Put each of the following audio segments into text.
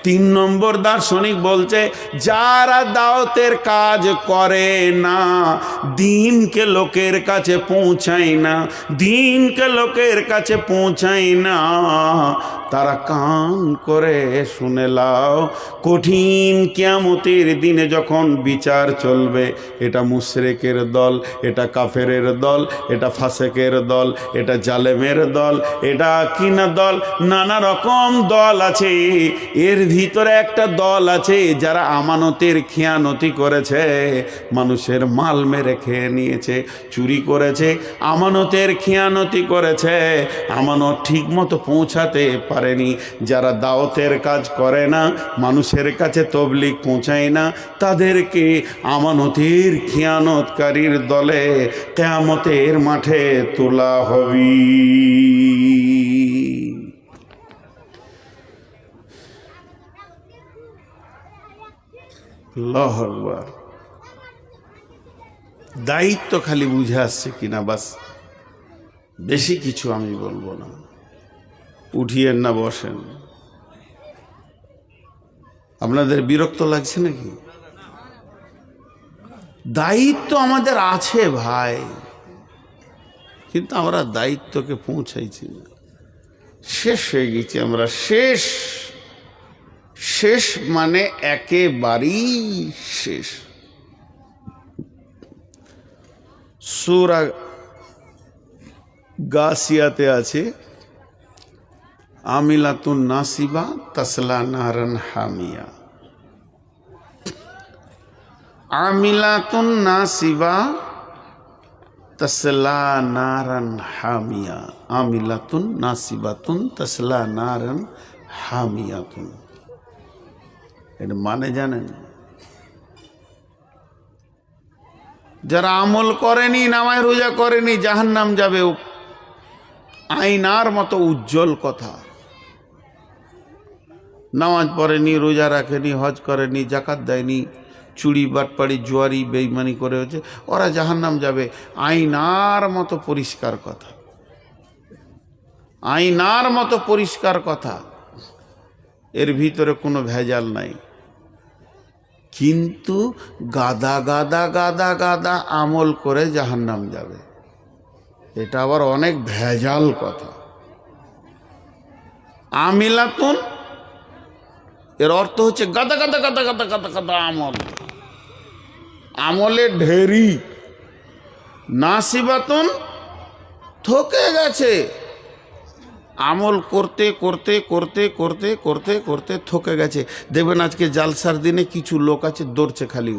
তিন নম্বর দার্শনিক বলছে, যারা দাওয়াতের কাজ করে না, দিনকে লোকের কাছে পৌঁছায় না, দিনকে লোকের কাছে পৌঁছায় না, তারা কান করে শুনে লাও, কঠিন কিয়ামতের দিনে যখন বিচার চলবে, এটা মুশরিকের দল, এটা কাফেরের দল, এটা ফাসেকের দল, এটা জালেমের দল, এটা কিনা দল, নানা রকম দল আছে। এর ভিতরে একটা দল আছে যারা আমানতের খিয়ানতি করেছে, মানুষের মাল মেরে খেয়ে নিয়েছে, চুরি করেছে, আমানতের খিয়ানতি করেছে, আমানত ঠিক মতো পৌঁছাতে পারেনি। যারা দাওয়াতের কাজ করে না, মানুষের কাছে তবলিগ পৌঁছায় না, তাদেরকে আমানতের খিয়ানতকারীর দলে কিয়ামতের মাঠে তোলা হবে। আল্লাহু আকবার। দায়িত্ব খালি বুঝে আসছে কিনা বাস, বেশি কিছু আমি বলবো না। উঠিয়েন না, বসেন। আপনাদের বিরক্ত লাগছে নাকি? দায়িত্ব আমাদের আছে ভাই, কিন্তু আমরা দায়িত্বকে পৌঁছাইছি না। শেষ হয়ে গেছি আমরা, শেষ। শেষ মানে একেবারেই শেষ। সূরা গাসিয়াতে আছে, আমিলাতুন নাসিবা তাসলা নারান হামিয়া। আমিলাতুন নাসিবা তাসলা নারান হামিয়া। আমিলাতুন নাসিবাতুন তাসলা নারান হামিয়াতুন। এর মানে জানেন? যারা আমল করেনি, নামাজ রোজা করেনি, জাহান্নাম যাবে। আয়নার মতো উজ্জ্বল কথা। নামাজ পড়েনি, রোজা রাখেনি, হজ করেনি, জাকাত দেয়নি, চুরি বাটপাড়ি জুয়ারি বেঈমানি করে হচ্ছে, ওরা জাহান্নাম যাবে। আয়নার মতো পরিষ্কার কথা, আয়নার মতো পরিষ্কার কথা, এর ভিতরে কোনো ভেজাল নাই। কিন্তু গাদা গাদা গাদা গাদা আমল করে জাহান্নাম যাবে, এটা আবার অনেক ভেজাল কথা। আমিলাতুন এর অর্থ হচ্ছে গাদা গাদা গাদা গাদা গাদা গাদা আমল, আমলের ঢেরি। নাসিবাতুন থকে গেছে, আমল করতে করতে করতে করতে করতে করতে থকে গেছে। দেখবেন আজকে জালসার দিনে কিছু লোক আছে দৌড়ছে খালি,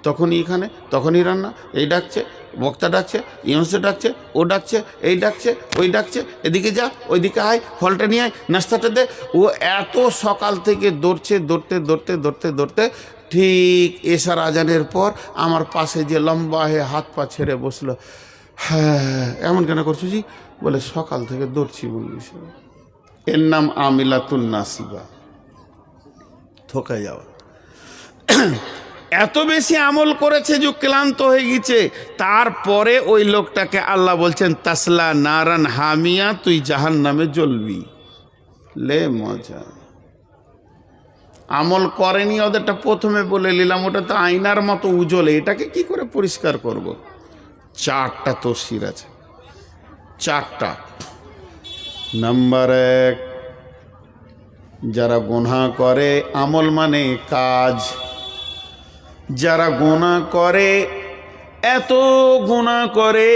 তখনই এখানে তখনই রান্না, এই ডাকছে, বক্তা ডাকছে, ইমামসে ডাকছে, ও ডাকছে, এই ডাকছে, ওই ডাকছে, এদিকে যা, ওইদিকে আয়, ফলটা নিয়ে আয়, নাস্তাটা দে। ও এত সকাল থেকে দৌড়ছে, দৌড়তে দৌড়তে দৌড়তে দৌড়তে ঠিক এশার আজানের পর আমার পাশে যে লম্বা হয়ে হাত পা ছেড়ে বসলো। হ্যাঁ, এমন কেন করছো জি? বলে সকাল থেকে দৌড়ছি বলবি। এর নাম আমিলাতুন নাসিবা, থকে যাওয়া। এত বেশি আমল করেছে যে ক্লান্ত হয়ে গেছে, তারপরে ওই লোকটাকে আল্লাহ বলছেন তাসলা নারান হামিয়া, তুই জাহান্নামে জ্বলবি। লে মজা। আমল করেনি ওদেরটা প্রথমে বলে নিলাম, ওটা তো আয়নার মতো উজ্জ্বলে, এটাকে কি করে পরিষ্কার করব? চারটা তফসির আছে, চারটা। নাম্বার এক, যারা গুনাহ করে, আমল মানে কাজ, যারা গুনাহ করে, এত গুনাহ করে,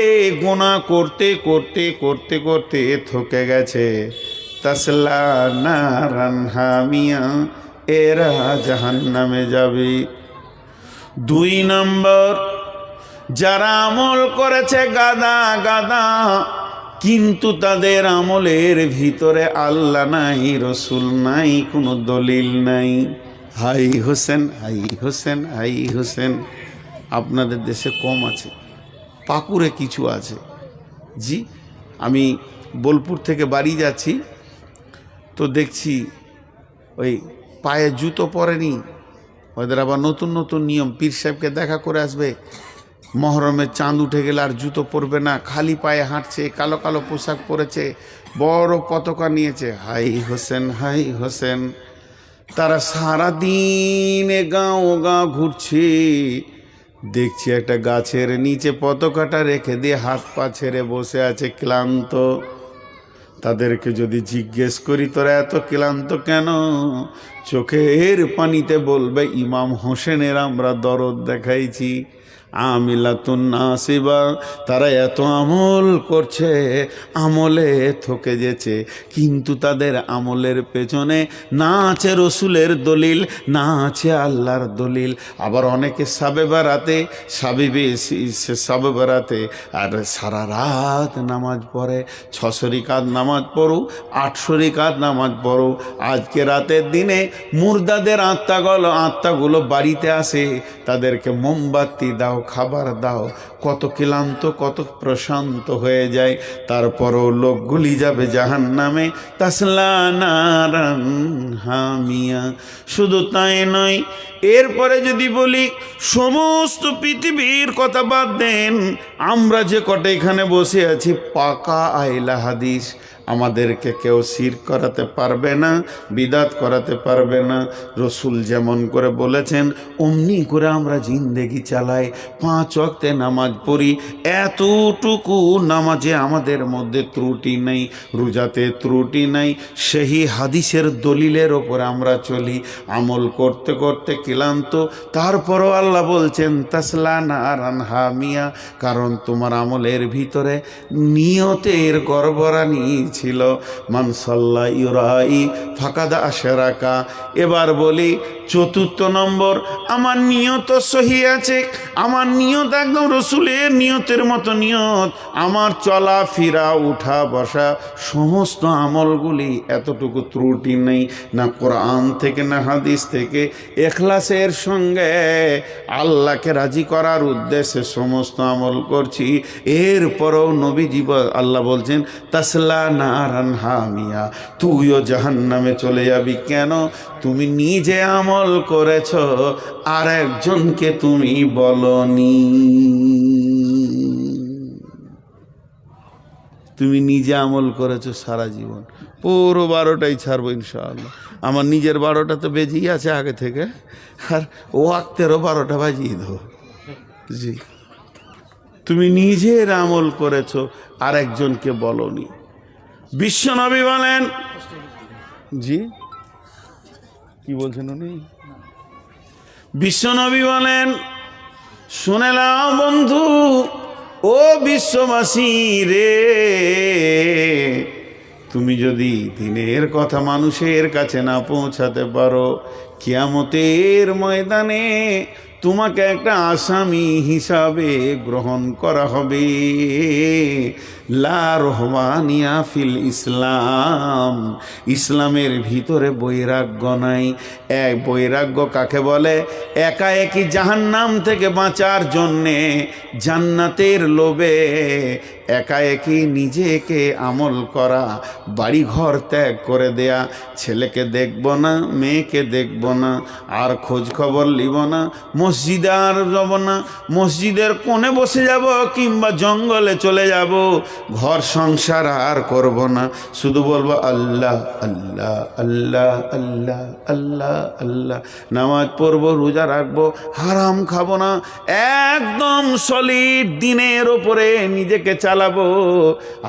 গুনাহ করতে করতে করতে করতে থকে গেছে, তাসলা নারান হামিয়া, এরা জাহান্নামে যাবে। দুই নম্বর, যারা আমল করেছে গাদা গাদা, কিন্তু তাদের আমলের ভিতরে আল্লাহ নাই, রসুল নাই, কোনো দলিল নাই। হাই হোসেন, হাই হোসেন, হাই হোসেন। আপনাদের দেশে কম আছে, পাকুড়ে কিছু আছে। জি, আমি বোলপুর থেকে বাড়ি যাচ্ছি, তো দেখছি ওই পায়ে জুতো পরেনি, ওদের আবার নতুন নতুন নিয়ম, পীর সাহেবকে দেখা করে আসবে, মহরমের চাঁদ উঠে গেলে আর জুতো পরবে না, খালি পায়ে হাঁটছে, কালো কালো পোশাক পরেছে, বড় পতাকা নিয়েছে। হাই হোসেন, হাই হোসেন। তারা সারাদিন গাঁ ও গাঁ ঘুরছে, দেখছি একটা গাছের নিচে পতাকাটা রেখে দিয়ে হাত পা ছেড়ে বসে আছে ক্লান্ত। তাদেরকে যদি জিজ্ঞেস করি তোরা এত ক্লান্ত কেন, চোখের পানিতে বলবে ইমাম হোসেনের আমরা দরদ দেখাইছি। আমিলাতুন নাসিবা, তারা এত আমল করছে, আমলে থকে যেছে, কিন্তু তাদের আমলের পেছনে না আছে রসুলের দলিল, না আছে আল্লাহর দলিল। আবার অনেকে সাবে বারাতে আর সারা রাত নামাজ পড়ে, 600 রিকাত নামাজ পড়ো, 800 রিকাত নামাজ পড়ো। আজকে রাতের দিনে মুর্দাদের আত্মাগুলো বাড়িতে আসে, তাদেরকে মোমবাতি দাও, খাবার দাও, কত ক্লান্ত, কত প্রশান্ত হয়ে যায়। তারপরও লোকগুলি যাবে জাহান্নামে, তাসলা নারান হামিয়া। শুধু তাই নয়, এরপরে যদি বলি সমস্ত পৃথিবীর কথা বাদ দেন, আমরা যে কটা এখানে বসে আছি পাকা আইলা হাদিস, আমাদেরকে কেউ শিরক করাতে পারবে না, বিদাত করাতে পারবে না। রসুল যেমন করে বলেছেন অমনি করে আমরা জিন্দেগি চালাই, 5 ওয়াক্তে নামাজ পড়ি, এতটুকু নামাজে আমাদের মধ্যে ত্রুটি নেই, রোজাতে ত্রুটি নেই, সেই হাদিসের দলিলের ওপর আমরা চলি। আমল করতে করতে ক্লান্ত, তারপরও আল্লাহ বলছেন তাসলা নারান হামিয়া, কারণ তোমার আমলের ভিতরে নিয়তের গড়বড়ানি ছিল। মান সাল্লা ইউরাই ফাকাদা আশরাকা। এবার বলি 4 নম্বর, আমার নিয়ত সহি আছে, আমার নিয়ত একদম রসুলের নিয়তের মতো নিয়ত, আমার চলা ফিরা উঠা বসা সমস্ত আমলগুলি এতটুকু ত্রুটি নেই, না কোরআন থেকে না হাদিস থেকে, এখলাসের সঙ্গে আল্লাহকে রাজি করার উদ্দেশ্যে সমস্ত আমল করছি। এরপরও নবীজি আল্লাহ বলছেন তাসলা নারান হামিয়া, তুইও জাহান্নামে চলে যাবি। কেন? তুমি নিজে আমল করেছ, আর একজনকে তুমি বলনি। তুমি নিজে আমল করেছো সারা জীবন, পুরো 12টাই ছাড়বো ইনশাআল্লাহ। আমার নিজের 12টা তো বেজেই আছে আগে থেকে, আর ওয়াক্তেরও 12টা বাজিয়ে দেবো। জি, তুমি নিজের আমল করেছো, আর একজনকে বলনি। বিশ্বনবী বলেন, জি কি বলছেন উনি? বিশ্বনবী বলেন, শুনে নাও বন্ধু, ও বিশ্ববাসী রে, তুমি যদি দিনের কথা মানুষের কাছে না পৌঁছাতে পারো, কিয়ামতের ময়দানে তোমাকে একটা আসামি হিসাবে গ্রহণ করা হবে। লা রহমানিয়া ফিল ইসলাম, ইসলামের ভিতরে বৈরাগ্য নাই। এক বৈরাগ্য কাকে বলে? একাএকি জাহান্নাম থেকে বাঁচার জন্যে জান্নাতের লোভে একাএকি নিজেকে আমল করা, বাড়িঘর ত্যাগ করে দেয়া, ছেলেকে দেখব না, মেয়েকে দেখব না, আর খোঁজ খবর নিব না, মসজিদে আর যাব না, মসজিদের কোণে বসে যাব কিংবা জঙ্গলে চলে যাব, ঘর সংসার আর করব না, শুধু বলবো আল্লাহ আল্লাহ আল্লাহ আল্লাহ আল্লাহ আল্লাহ, নামাজ পড়বো, রোজা রাখবো, হারাম খাবো না, একদম সলিড দিনের ওপরে নিজেকে চালাবো।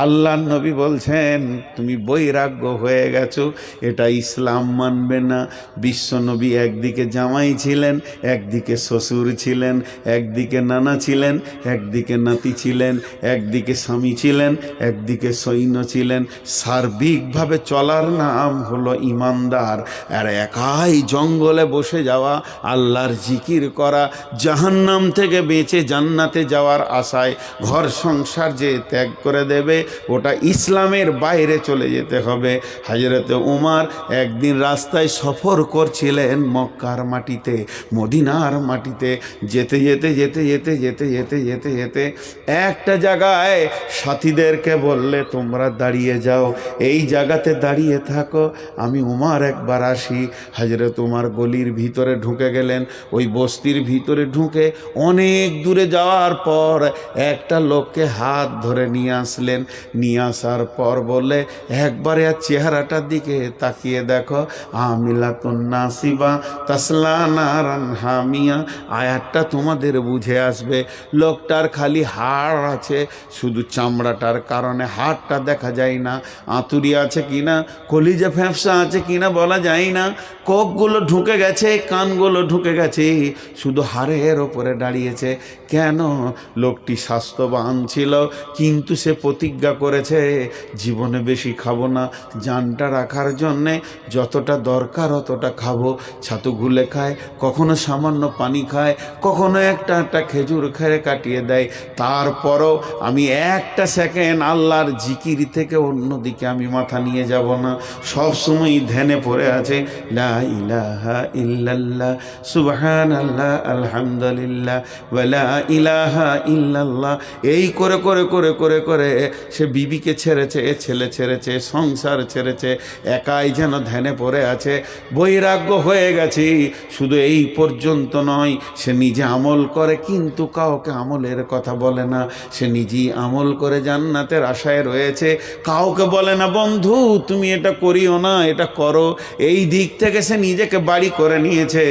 আল্লাহর নবী বলছেন তুমি বৈরাগ্য হয়ে গেছো, এটা ইসলাম মানবে না। বিশ্ব নবী একদিকে জামাই ছিলেন, একদিকে শ্বশুর ছিলেন, একদিকে নানা ছিলেন, একদিকে নাতি ছিলেন, একদিকে স্বামী ছিলেন, একদিকে সৈন্য ছিলেন। সার্বিকভাবে চলার নাম হলো ইমানদার। আর একাই জঙ্গলে বসে যাওয়া, আল্লাহর জিকির করা, জাহান্নাম থেকে বেঁচে জান্নাতে যাওয়ার আশায় ঘর সংসার যে ত্যাগ করে দেবে, ওটা ইসলামের বাইরে চলে যেতে হবে। হযরতে উমর একদিন রাস্তায় সফর করছিলেন মক্কার মাটিতে, মদিনার মাটিতে, যেতে যেতে যেতে যেতে যেতে যেতে যেতে যেতে একটা জায়গায় সাথীদেরকে বললে তোমরা দাঁড়িয়ে যাও, এই জায়গাতে দাঁড়িয়ে থাকো, আমি উমর একবার আসি। হযরত উমর গলির ভিতরে ঢুকে গেলেন। ওই বস্তির ভিতরে ঢুকে অনেক দূরে যাওয়ার পর একটা লোককে হাত ধরে নিয়ে আসলেন। নিয়ে আসার পর বলে, একবারে আর চেহারাটার দিকে তাকিয়ে দেখো, আমিলাতুন নাসিবা তাসলা নারান হামিয়া। আয়াতটা তোমাদের বুঝে আসবে। লোকটার খালি হাড় আছে, শুধু চামড়াটার কারণে হাড়টা দেখা যায় না। আঁতুড়ি আছে কিনা, কলিজা ফ্যাঁপসা আছে কিনা বলা যায় না। কোকগুলো ঢুকে গেছে, কানগুলো ঢুকে গেছে, শুধু হাড়ের ওপরে দাঁড়িয়েছে। কেন? লোকটি স্বাস্থ্যবান ছিল, কিন্তু সে প্রতিজ্ঞা করেছে জীবনে বেশি খাবো না, জানটা রাখার জন্যে যতটা দরকার অতটা খাবো। ছাতু ঘুলে খায়, কখনো সামান্য পানি খায়, কখনো একটা খেজুর খেয়ে কাটিয়ে দেয়। তারপরও আমি একটা সেকেন্ড আল্লাহর জিকির থেকে অন্যদিকে আমি মাথা নিয়ে যাব না। সবসময় ধ্যানে পড়ে আছে, লা ইলাহা ইল্লাল্লাহ সুবহানাল্লাহ আলহামদুলিল্লাহ ওয়ালা ইলাহা ইল্লাল্লাহ। এই করে করে করে করে করে সে বিবিকে ছেড়েছে, ছেলে ছেড়েছে, সংসার ছেড়েছে, একাই যেন ধ্যানে পড়ে আছে, বৈরাগ্য হয়ে গেছে। শুধু এই পর্যন্ত নয়, সে নিজে আমল করে কিন্তু কাউকে আমলের কথা বলে না। সে নিজেই আমল করে জান্নাতের আশায় রয়েছে, কাউকে বলে না বন্ধু তুমি এটা করিও না, এটা করো। এই দিক থেকে সে নিজেকে বাড়ি করে নিয়েছে।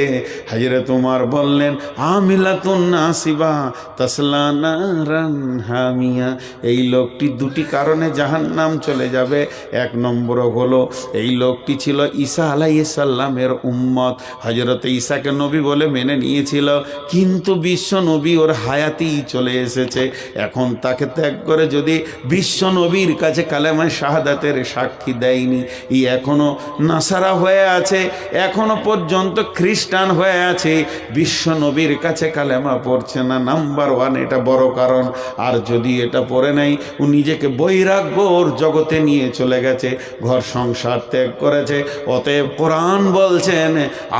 হযরত উমর বললেন, আমিলাতুন নাসিবা তাসলা নারান হামিয়া। এই লোকটি দুটি কারণে জাহান্নাম চলে যাবে। এক নম্বর হলো, এই লোকটি ছিল ঈসা আলাইহিস সালামের উম্মত। হযরত ঈসাকে নবী বলে মেনে নিয়েছিল, কিন্তু বিশ্ব নবী ওর হায়াতেই চলে এসেছে। এখন তাকে ত্যাগ করে যদি বিশ্ব নবীর কাছে কালেমা শাহাদাতের সাক্ষী দেয়নি, ই এখনো নাসারা হয়ে আছে, এখনো পর্যন্ত খ্রিস্টান হয়ে আছে, বিশ্ব নবীর কাছে কালেমা পড়ছে না। নাম্বার ওয়ান, এটা বড় কারণ। আর যদি এটা পড়ে নাই, ও নিজেকে বৈরাগ্যর জগতে নিয়ে চলে গেছে, ঘর সংসার ত্যাগ করেছে। অতএব কোরআন বলছেন,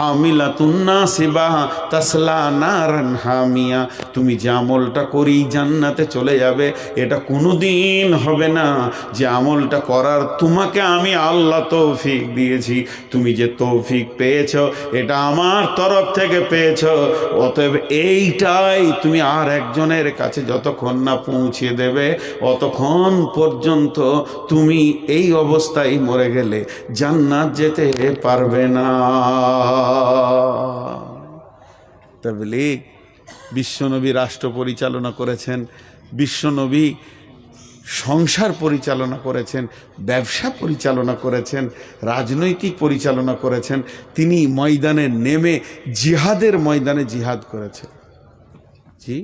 আমিলাতুন নাসিবা তাসলা নারান হামিয়া। তুমি যে আমলটা করি জান্নাতে চলে যাবে, এটা কোনোদিন হবে না যে আমলটা করার তোমাকে আমি আল্লাহ তৌফিক দিয়েছি। তুমি যে তৌফিক পেয়েছো, এটা আমার তরফ থেকে পেয়েছো। অতএব এইটাই তুমি আর একজনের কাছে যতক্ষণ না পৌঁছে দেবে, অতক্ষণ পর্যন্ত তুমি এই অবস্থায় মরে গেলে জান্নাত যেতে পারবে না। তাবলীগ বিশ্বনবী রাষ্ট্র পরিচালনা করেছেন, বিশ্বনবী সংসার পরিচালনা করেছেন, ব্যবসা পরিচালনা করেছেন, রাজনৈতিক পরিচালনা করেছেন। তিনি ময়দানে নেমে জিহাদের ময়দানে জিহাদ করেছেন। জি,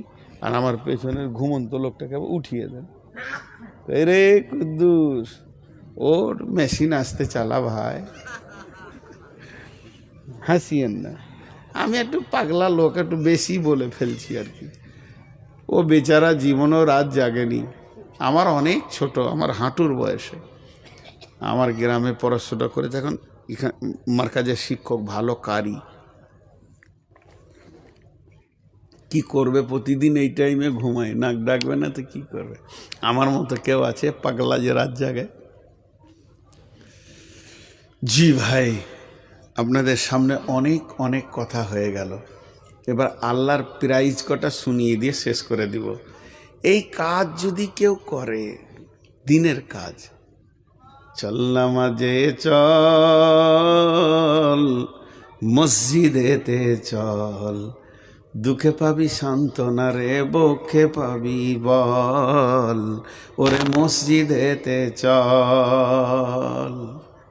আর আমার পেছনের ঘুমন্ত লোকটাকে উঠিয়ে দেন। রে কুদ্দুস, ওর মেশিন আসতে চালা ভাই, হাসিয়েন না। আমি একটু পাগলা লোক, একটু বেশি বলে ফেলছি আর কি। ও বেচারা জীবনও রাত জাগেনি। আমার অনেক ছোট, আমার হাঁটুর বয়সে। আমার গ্রামে পড়াশোনা করেছে, এখন এখানে মার্কাজের শিক্ষক, ভালো কারি। কি করবে, প্রতিদিন এই টাইমে ঘুমায়, নাক ডাকবে না তো কি করবে। আমার মতো কেউ আছে পাগলা যে রাত জাগে? জি ভাই, আপনাদের সামনে অনেক অনেক কথা হয়ে গেল। এবার আল্লাহর প্রাইজ কটা শুনিয়ে দিয়ে শেষ করে দিব। এই কাজ যদি কেউ করে, দিনের কাজ, চল নামাজে চল, মসজিদেতে চল, দুঃখে পাবি সান্ত্বনা রে, বক্ষে পাবি বল, ওরে মসজিদেতে চল।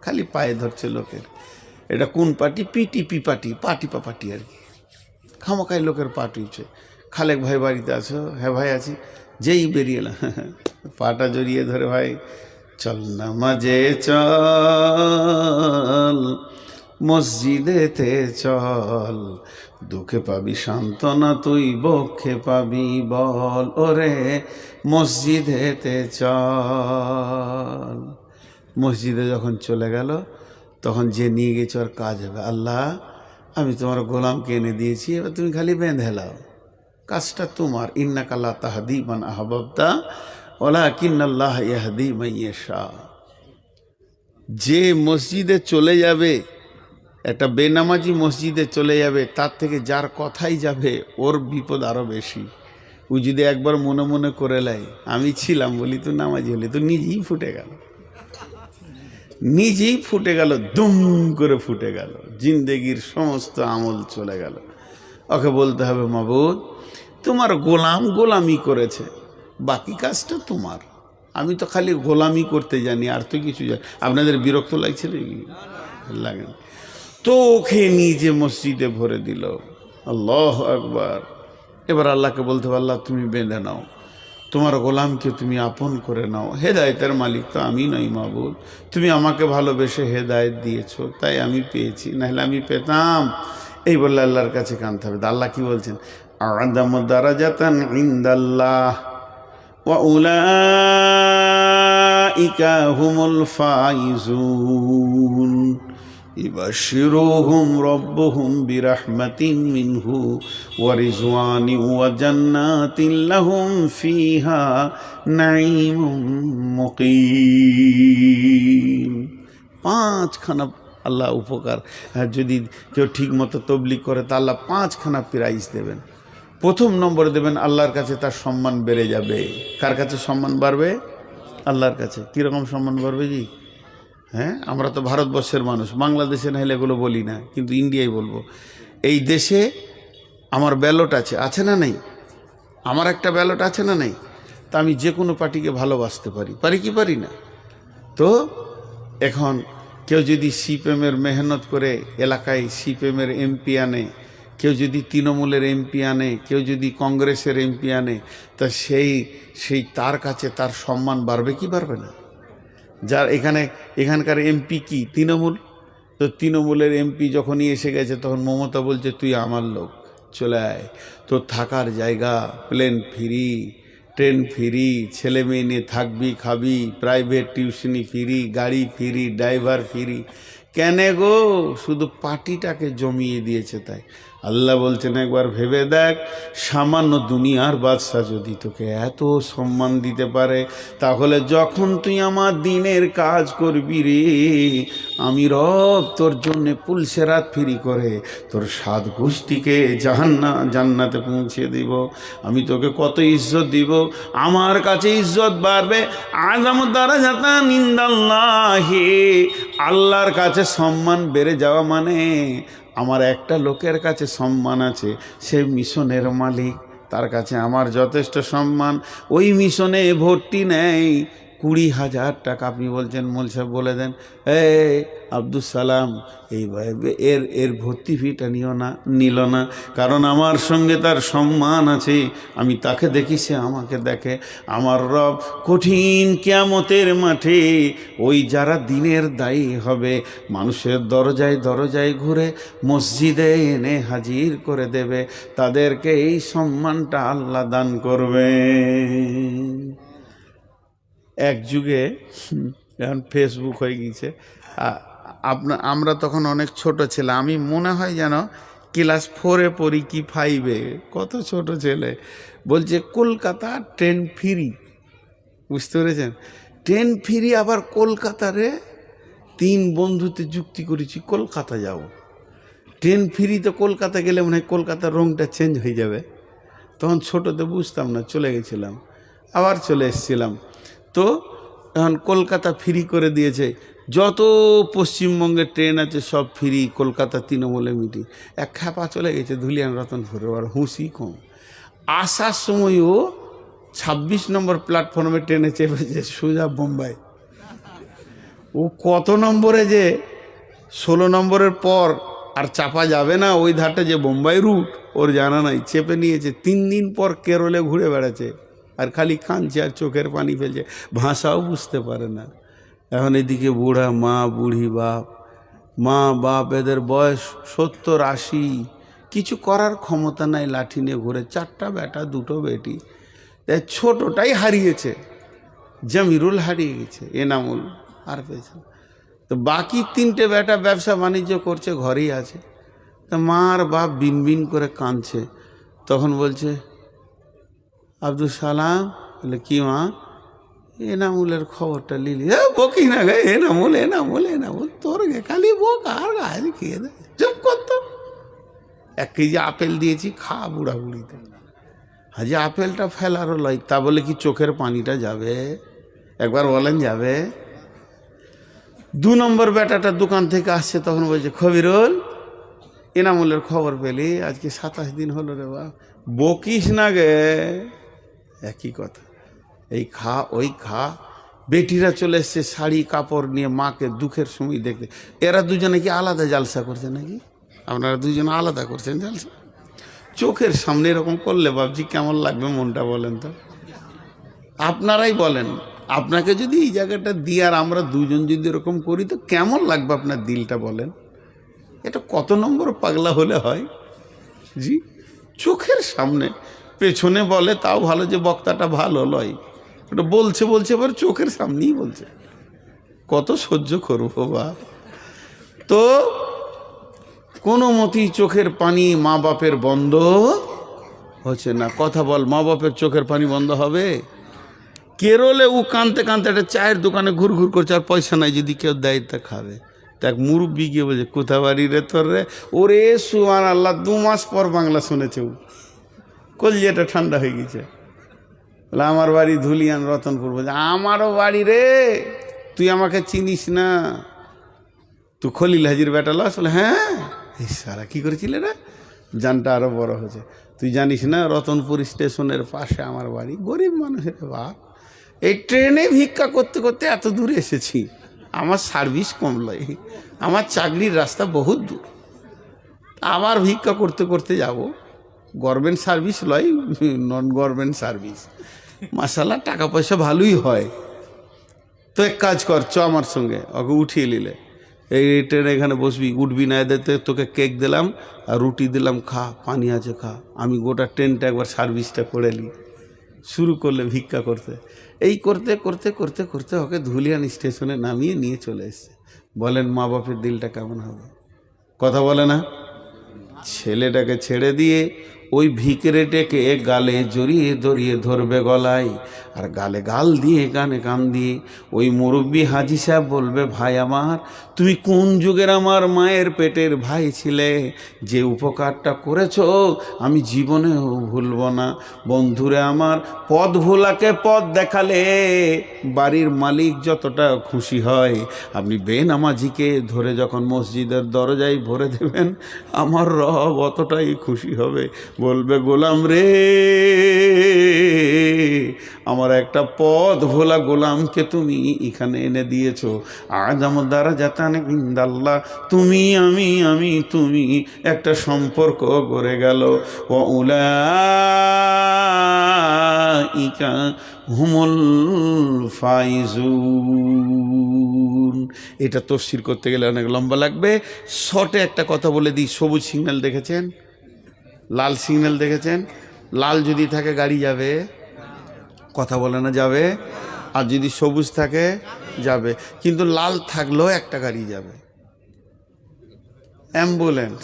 খালি পায়ে ধরছে লোকের। এটা কোন party? PTP party, party party আর কি। খামাকাই লোকের পার্টি হচ্ছে। খালেক ভাই বাড়িতে আছো? হ্যাঁ ভাই আছি। যেই বেরিয়ে এলাম, পাটা জড়িয়ে ধরে, ভাই চল নামাজে চল, মসজিদেতে চল, দুঃখে পাবি সান্ত্বনা তুই, বক্ষে পাবি বল, ওরে মসজিদেতে চল। মসজিদে যখন চলে গেল, তখন যে নিয়ে গেছে ওর কাজ হবে। আল্লাহ, আমি তোমার গোলামকে এনে দিয়েছি, এবার তুমি খালি বেঁধে লাও, কাজটা তোমার। ইন্নাকা লা তাহদি মান আহবাবতা ওয়ালাকিন্নাল্লাহ ইয়াহদি মান ইয়াশা। যে মসজিদে চলে যাবে, একটা বেনামাজি মসজিদে চলে যাবে, তার থেকে যার কথাই যাবে ওর বিপদ আরও বেশি। ওই যদি একবার মনে মনে করে লাই আমি ছিলাম বলি তো নামাজি হলে তো নিজেই ফুটে গেল, নিজেই ফুটে গেল, দুম করে ফুটে গেল, জিন্দেগির সমস্ত আমল চলে গেল। ওকে বলতে হবে মাবুদ তোমার গোলাম গোলামি করেছে, বাকি কাজটা তোমার, আমি তো খালি গোলামি করতে জানি, আর তো কিছু জানি। আপনাদের বিরক্ত লাগছে নাকি? লাগে না। তো ওকে নিজে মসজিদে ভরে দিল। আল্লাহ আকবার। এবার আল্লাহকে বলতে হবে আল্লাহ তুমি বেঁধে নাও, তোমার গোলামকে তুমি আপন করে নাও, হেদায়েতের মালিক তো আমি নই মাবুদ, তুমি আমাকে ভালোবেসে হেদায়েত দিয়েছো তাই আমি পেয়েছি, নাহলে আমি পেতাম। এই বললে আল্লাহর কাছে কানতে হবে। আল্লাহ কি বলছেন? আ'যামু দারাজাতান ইনদাল্লাহ ওয়া উলাইকা হুমুল ফাইজুন ইবাশশিরুহুম রাব্বুহুম বিরাহমাতিন মিনহু ওয়া রিজওয়ানিন ওয়া জান্নাতিন লাহুম ফিহা নাঈমুম মুকিম। পাঁচখানা আল্লাহ উপকার, যদি কেউ ঠিক মতো তবলিগ করে তা আল্লাহ পাঁচখানা প্রাইজ দেবেন। প্রথম নম্বরে দেবেন আল্লাহর কাছে তার সম্মান বেড়ে যাবে। কার কাছে সম্মান বাড়বে? আল্লাহর কাছে। কীরকম সম্মান বাড়বে জি? হ্যাঁ, আমরা তো ভারতবর্ষের মানুষ, বাংলাদেশে না হলে এগুলো বলি না, কিন্তু ইন্ডিয়ায় বলবো। এই দেশে আমার ব্যালট আছে, আছে না নেই? আমার একটা ব্যালট আছে না নেই? তা আমি যে কোনো পার্টিকে ভালোবাসতে পারি, পারি কি পারি না? তো এখন কেউ যদি সিপিএমের মেহনত করে এলাকায় সিপিএমের এমপি আনে, কেউ যদি তৃণমূলের এমপি আনে, কেউ যদি কংগ্রেসের এমপি আনে, তা সেই তার কাছে তার সম্মান বাড়বে কি বাড়বে না? যার এখানকার এমপি কি তৃণমূল, তো তৃণমূলের এমপি যখনই এসে গেছে তখন মমতা বলছে তুই আমার লোক, চলে আয়, তোর থাকার জায়গা, প্লেন ফ্রি, ট্রেন ফ্রি, ছেলে মেয়ে নিয়ে থাকবি খাবি, প্রাইভেট টিউশনি ফ্রি, গাড়ি ফ্রি, ড্রাইভার ফ্রি। কেন গো? শুধু পার্টিটাকে জমিয়ে দিয়েছে তাই। আল্লাহ বলছেন একবার ভেবে দেখ, সামান্য দুনিয়ার বাদশা যদি তোকে এত সম্মান দিতে পারে, তাহলে যখন তুই আমার দিনের কাজ করবি রে, আমি রব তোর জন্যে পুলসেরাত ফ্রি করে তোর 7 গোষ্ঠীকে জান্নাতে পৌঁছে দিব। আমি তোকে কত ইজ্জত দিব, আমার কাছে ইজ্জত বাড়বে। আ'যামু দারাজাতান ইনদাল্লাহি, আল্লাহর কাছে সম্মান বেড়ে যাওয়া মানে আমার একটা লোকের কাছে সম্মান আছে, সে মিশনের মালিক, তার কাছে আমার যথেষ্ট সম্মান। ওই মিশনে ভর্তি নেই 20,000 টাকা। আপনি বলছেন মোল সাহেব বলে দেন, আব্দুল সালাম এর ভর্তি ফিটা নিল না, কারণ আমার সঙ্গে তার সম্মান আছে, আমি তাকে দেখি, সে আমাকে দেখে। আমার রব কঠিন কিয়ামতের মাঠে ওই যারা দিনের দায়ী হবে, মানুষের দরজায় দরজায় ঘুরে মসজিদে এনে হাজির করে দেবে, তাদেরকে এই সম্মানটা আল্লাহ দান করবে। এক যুগে এখন ফেসবুক হয়ে গিয়েছে, আমরা তখন অনেক ছোট ছিলাম, আমি মনে হয় যেন ক্লাস 4-এ পড়ি কি 5-এ, কত ছোট ছেলে বলছে কলকাতা ট্রেন ফ্রি। বুঝতে পেরেছেন? ট্রেন ফ্রি আবার কলকাতারে 3 বন্ধুতে যুক্তি করেছি কলকাতা যাব। ট্রেন ফ্রিতে কলকাতা গেলে মনে হয় কলকাতার রংটা চেঞ্জ হয়ে যাবে। তখন ছোটোতে বুঝতাম না, চলে গেছিলাম, আবার চলে এসেছিলাম। তো এখন কলকাতা ফ্রি করে দিয়েছে, যত পশ্চিমবঙ্গের ট্রেন আছে সব ফ্রি, কলকাতা তৃণমূলে মিটিং। এক খ্যাপা চলে গেছে ধুলিয়ান রতনপুরে, আর হুঁশি কম। আসার সময়ও 26 নম্বর প্ল্যাটফর্মে ট্রেনে চেপেছে সোজা বোম্বাই। ও কত নম্বরে যে 16 নম্বরের পর আর চাপা যাবে না, ওই ধারটা যে বোম্বাই রুট ওর জানা নাই, চেপে নিয়েছে। 3 দিন পর কেরলে ঘুরে বেড়াচ্ছে আর খালি কাঁদছে আর চোখের পানি ফেলছে, ভাষাও বুঝতে পারে না। এখন এদিকে বুড়া মা, বুড়ি বাপ, মা বাপ এদের বয়স 70-80, কিছু করার ক্ষমতা নাই, লাঠি নিয়ে ঘুরে। 4টা বেটা 2টো বেটি, ছোটটাই হারিয়েছে, জামিরুল হারিয়ে গেছে, এনামুল আর পেয়েছে। তো বাকি 3টে বেটা ব্যবসা বাণিজ্য করছে, ঘরেই আছে। তা মা আর বাপ বিনবিন করে কাঁদছে। তখন বলছে আব্দুল সালাম, বলে কি মা? এনামুলের খবরটা লিলি। বকি না গে, এনামুল তোর গে খালি বক, আর গাছ খেয়ে দেয়, চুপ করতো। 1 কেজি আপেল দিয়েছি, খা বুড়া বুড়িতে। হাজি আপেলটা ফেলারও লয়, তা বলে কি চোখের পানিটা যাবে? একবার বলেন যাবে? 2 নম্বর বেটাটা দোকান থেকে আসছে, তখন বলছে খবিরুল এনামুলের খবর পেলি? আজকে 27 দিন হলো রে বাপ। বকিস না গে, একই কথা, এই খা ওই খা। বেটিরা চলে এসছে শাড়ি কাপড় নিয়ে মাকে দুঃখের সময় দেখতে। এরা দুজনে কি আলাদা জালসা করছে নাকি? আপনারা দুজনে আলাদা করছেন জালসা? চোখের সামনে এরকম করলে বাবজি কেমন লাগবে মনটা বলেন তো? আপনারাই বলেন, আপনাকে যদি এই জায়গাটা দিয়ে আর আমরা দুজন যদি এরকম করি তো কেমন লাগবে আপনার দিলটা বলেন? এটা কত নম্বর পাগলা হলে হয় জি? চোখের সামনে, পেছনে বলে তাও ভালো, যে বক্তাটা ভালো লয়, ওটা বলছে বলছে এবার চোখের সামনেই বলছে, কত সহ্য করবো বা? তো কোনো মতেই চোখের পানি মা বাপের বন্ধ হচ্ছে না। কথা বল, মা বাপের চোখের পানি বন্ধ হবে? কেরলে ও কানতে কানতে একটা চায়ের দোকানে ঘুর ঘুর করছে, আর পয়সা নাই, যদি কেউ দেয় তা খাবে। দেখ মুরব্বি গিয়ে বলছে কোথা বাড়ি রে তোর রে? ওরে সুবহান আল্লাহ, 2 মাস পর বাংলা শুনেছে ও, কলিজাটা ঠান্ডা হয়ে গেছে। বলে আমার বাড়ি ধুলিয়ান রতনপুর। বলছে আমারও বাড়ি রে, তুই আমাকে চিনিস না? তুই খলিল হাজির বেটা লস? বলে হ্যাঁ। এই সারা কী করেছিলে রে? জানটা আরও বড় হয়েছে। তুই জানিস না রতনপুর স্টেশনের পাশে আমার বাড়ি? গরিব মানুষের বাপ, এই ট্রেনে ভিক্ষা করতে করতে এত দূরে এসেছি। আমার সার্ভিস কম লয়, আমার চাকরির রাস্তা বহুত দূর, আবার ভিক্ষা করতে করতে যাব। গভর্নমেন্ট সার্ভিস লয়, নন গভর্নমেন্ট সার্ভিস। মাশাআল্লাহ টাকা পয়সা ভালোই হয়। তো এক কাজ কর, চ আমার সঙ্গে, ওকে উঠিয়ে নিলে এই ট্রেনে এখানে বসবি, উঠবি না এদেরতে তোকে কেক দিলাম আর রুটি দিলাম, খা, পানি আছে খা, আমি গোটা ট্রেনটা একবার সার্ভিসটা করে নিই। শুরু করলে ভিক্ষা করতে। এই করতে করতে করতে করতে ওকে ধুলিয়ান স্টেশনে নামিয়ে নিয়ে চলে এসছে। বলেন মা বাপের দিলটা কেমন হবে? কথা বলে না? ছেলেটাকে ছেড়ে দিয়ে ওই ভিকরেটেকে গালে জড়িয়ে ধরিয়ে ধরবে গলায়, আর গালে গাল দিয়ে কানে কান দিয়ে ওই মুরব্বী হাজি সাহেব বলবে ভাই আমার, তুমি কোন যুগের আমার মায়ের পেটের ভাই ছিলে, যে উপকারটা করেছো আমি জীবনেও ভুলব না। বন্ধুরে আমার, পথ ভোলাকে পথ দেখালে বাড়ির মালিক যতটা খুশি হয়, আপনি বেনামাজিকে ধরে যখন মসজিদের দরজায় ভরে দেবেন, আমার রব অতটাই খুশি হবে। বলবে গোলাম রে, আমার একটা পথ ভোলা গোলামকে তুমি এখানে এনে দিয়েছো। আজ আমার দ্বারা জাতান ইনদাল্লাহ, তুমি আমি তুমি একটা সম্পর্ক গড়ে গেল। ও উলাইকা হুমুল ফাইজুন। এটা তফসির করতে গেলে অনেক লম্বা লাগবে, শর্টে একটা কথা বলে দিই। সবুজ সিগন্যাল দেখেছেন? লাল সিগন্যাল দেখেছেন? লাল যদি থাকে গাড়ি যাবে, কথা বলে না যাবে, আর যদি সবুজ থাকে যাবে। কিন্তু লাল থাকলেও একটা গাড়ি যাবে, অ্যাম্বুলেন্স।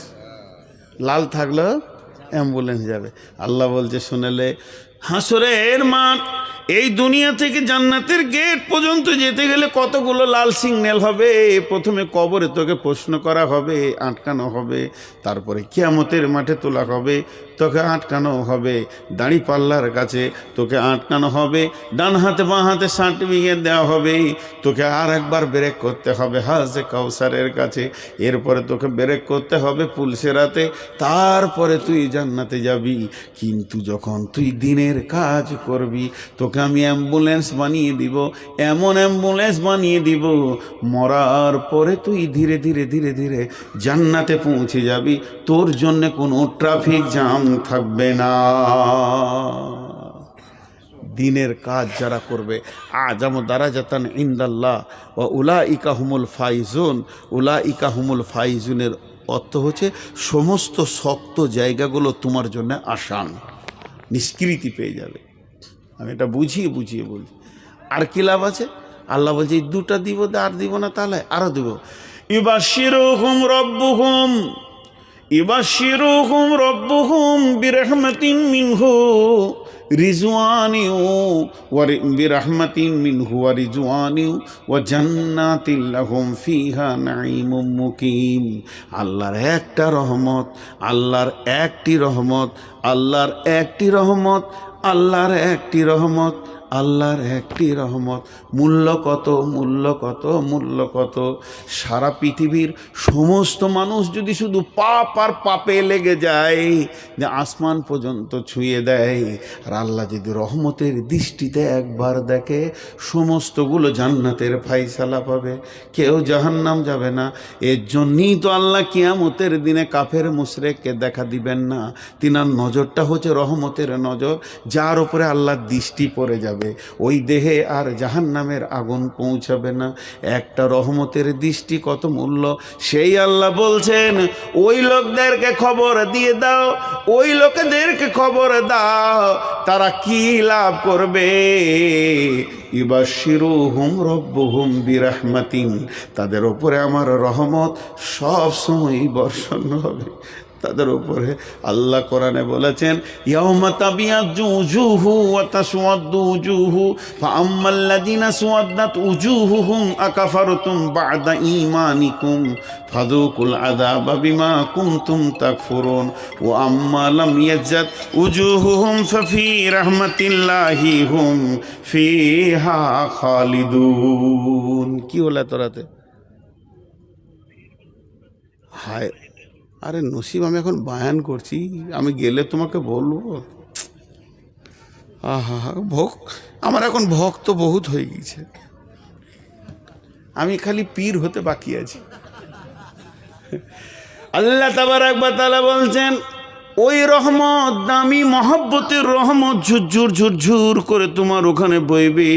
লাল থাকলেও অ্যাম্বুলেন্স যাবে। আল্লাহ বলছে শুনেলে, হাসরের মাঠ, এই দুনিয়া থেকে জান্নাতের গেট পর্যন্ত যেতে গেলে কতগুলো লাল সিগন্যাল হবে। প্রথমে কবরে তোকে প্রশ্ন করা হবে, আটকানো হবে, তারপরে কিয়ামতের মাঠে তোলা হবে, তোকে আটকানো হবে, দাড়ি পাল্লার কাছে তোকে আটকানো হবে, ডান হাতে বাঁ হাতে সার্টিফিকেট দেওয়া হবে, তোকে আর একবার ব্রেক করতে হবে হাজে কাউসারের কাছে, এরপরে তোকে ব্রেক করতে হবে পুলসেরাতে, তারপরে তুই জান্নাতে যাবি। কিন্তু যখন তুই দিনের কাজ করবি, তোকে আমি অ্যাম্বুলেন্স বানিয়ে দিব, এমন অ্যাম্বুলেন্স বানিয়ে দিব, মরার পরে তুই ধীরে ধীরে ধীরে ধীরে জান্নাতে পৌঁছে যাবি, তোর জন্য কোনো ট্রাফিক জ্যাম থাকবে না। দিনের কাজ যারা করবে, আযামু দারাজাতান ইনদাল্লাহ ওয়া উলাইকা হুমুল ফাইজুন। উলাইকা হুমুল ফাইজুনের অর্থ হচ্ছে সমস্ত শক্ত জায়গাগুলো তোমার জন্য আসান, নিষ্কৃতি পেয়ে যাবে। আমি এটা বুঝিয়ে বুঝিয়ে বলছি। আর কি লাভ আছে? আল্লাহ বলছে এই 2টা দিব, আর দিব না তাহলে আরও দিব। ইবাশশিরুহুম রাব্বুহুম ইবাশশিরুহুম রাব্বুহুম বিরহমাতিন মিনহু রিজওয়ানিউ ওয়া বিরহমাতিন মিনহু ওয়া রিজওয়ানিউ ওয়া জান্নাতিন লাহুম ফিহা নাঈমুম মুকিম। আল্লাহর একটা রহমত, আল্লাহর একটি রহমত, আল্লাহর একটি রহমত, আল্লাহর একটি রহমত, আল্লাহর একটি রহমত। মূল্য কত, মূল্য কত, মূল্য কত! সারা পৃথিবীর সমস্ত মানুষ যদি শুধু পাপ আর পাপে লেগে যায়, যে আসমান পর্যন্ত ছুঁয়ে দেয়, আর আল্লাহ যদি রহমতের দৃষ্টিতে একবার দেখে, সমস্তগুলো জান্নাতের ফায়সালা পাবে, কেউ জাহান্নাম যাবে না। এর জন্যই তো আল্লাহ কিয়ামতের দিনে কাফের মুশরিককে দেখা দিবেন না। তিনার নজরটা হচ্ছে রহমতের নজর, যার উপরে আল্লাহর দৃষ্টি পড়ে যাবে, ওই দেহে আর জাহান্নামের আগুন পৌঁছাবে না। একটা রহমতের দৃষ্টি কত মূল্য, সেই আল্লাহ বলছেন ওই লোকদেরকে খবর দিয়ে দাও, ওই লোকেদেরকে খবর দাও, তারা কি লাভ করবে। ইবাশিরুহুম রব্বুহুম বিরহমাতিন, তাদের উপরে আমার রহমত সব সময় বর্ষণ হবে তাদের উপরে। আল্লাহ কোরআনে বলেছেন ইয়াউমা তাবিয়াজ্জু উজুহু ওয়া তাসওয়াদ্দু উজুহু ফাআম্মাল্লাযিনা সুওয়াদ্দাত উজুহুহুম আকাফারতুম বা'দা ঈমানিকুম ফাযুকুল আযাবা বিমা কুনতুম তাকফুরুন ওয়া আম্মা লাম ইয়াজ্জাদ উজুহুহুম ফাফি রাহমাতিল্লাহি হুম ফিহা খালিদুন। কি হলো তোরাতে? হায়, আরে নসিব, আমি এখন বায়ান করছি, আমি গেলে তোমাকে বলবো। আহা, আমার এখন ভক্ত বহুত হয়ে গেছে, আমি খালি পীর হতে বাকি আছি। আল্লাহ তাবারক ওয়া তাআলা বলছেন ওই রহমত, দামি মহব্বতের রহমত ঝুরঝুর ঝুরঝুর করে তোমার ওখানে বইবে।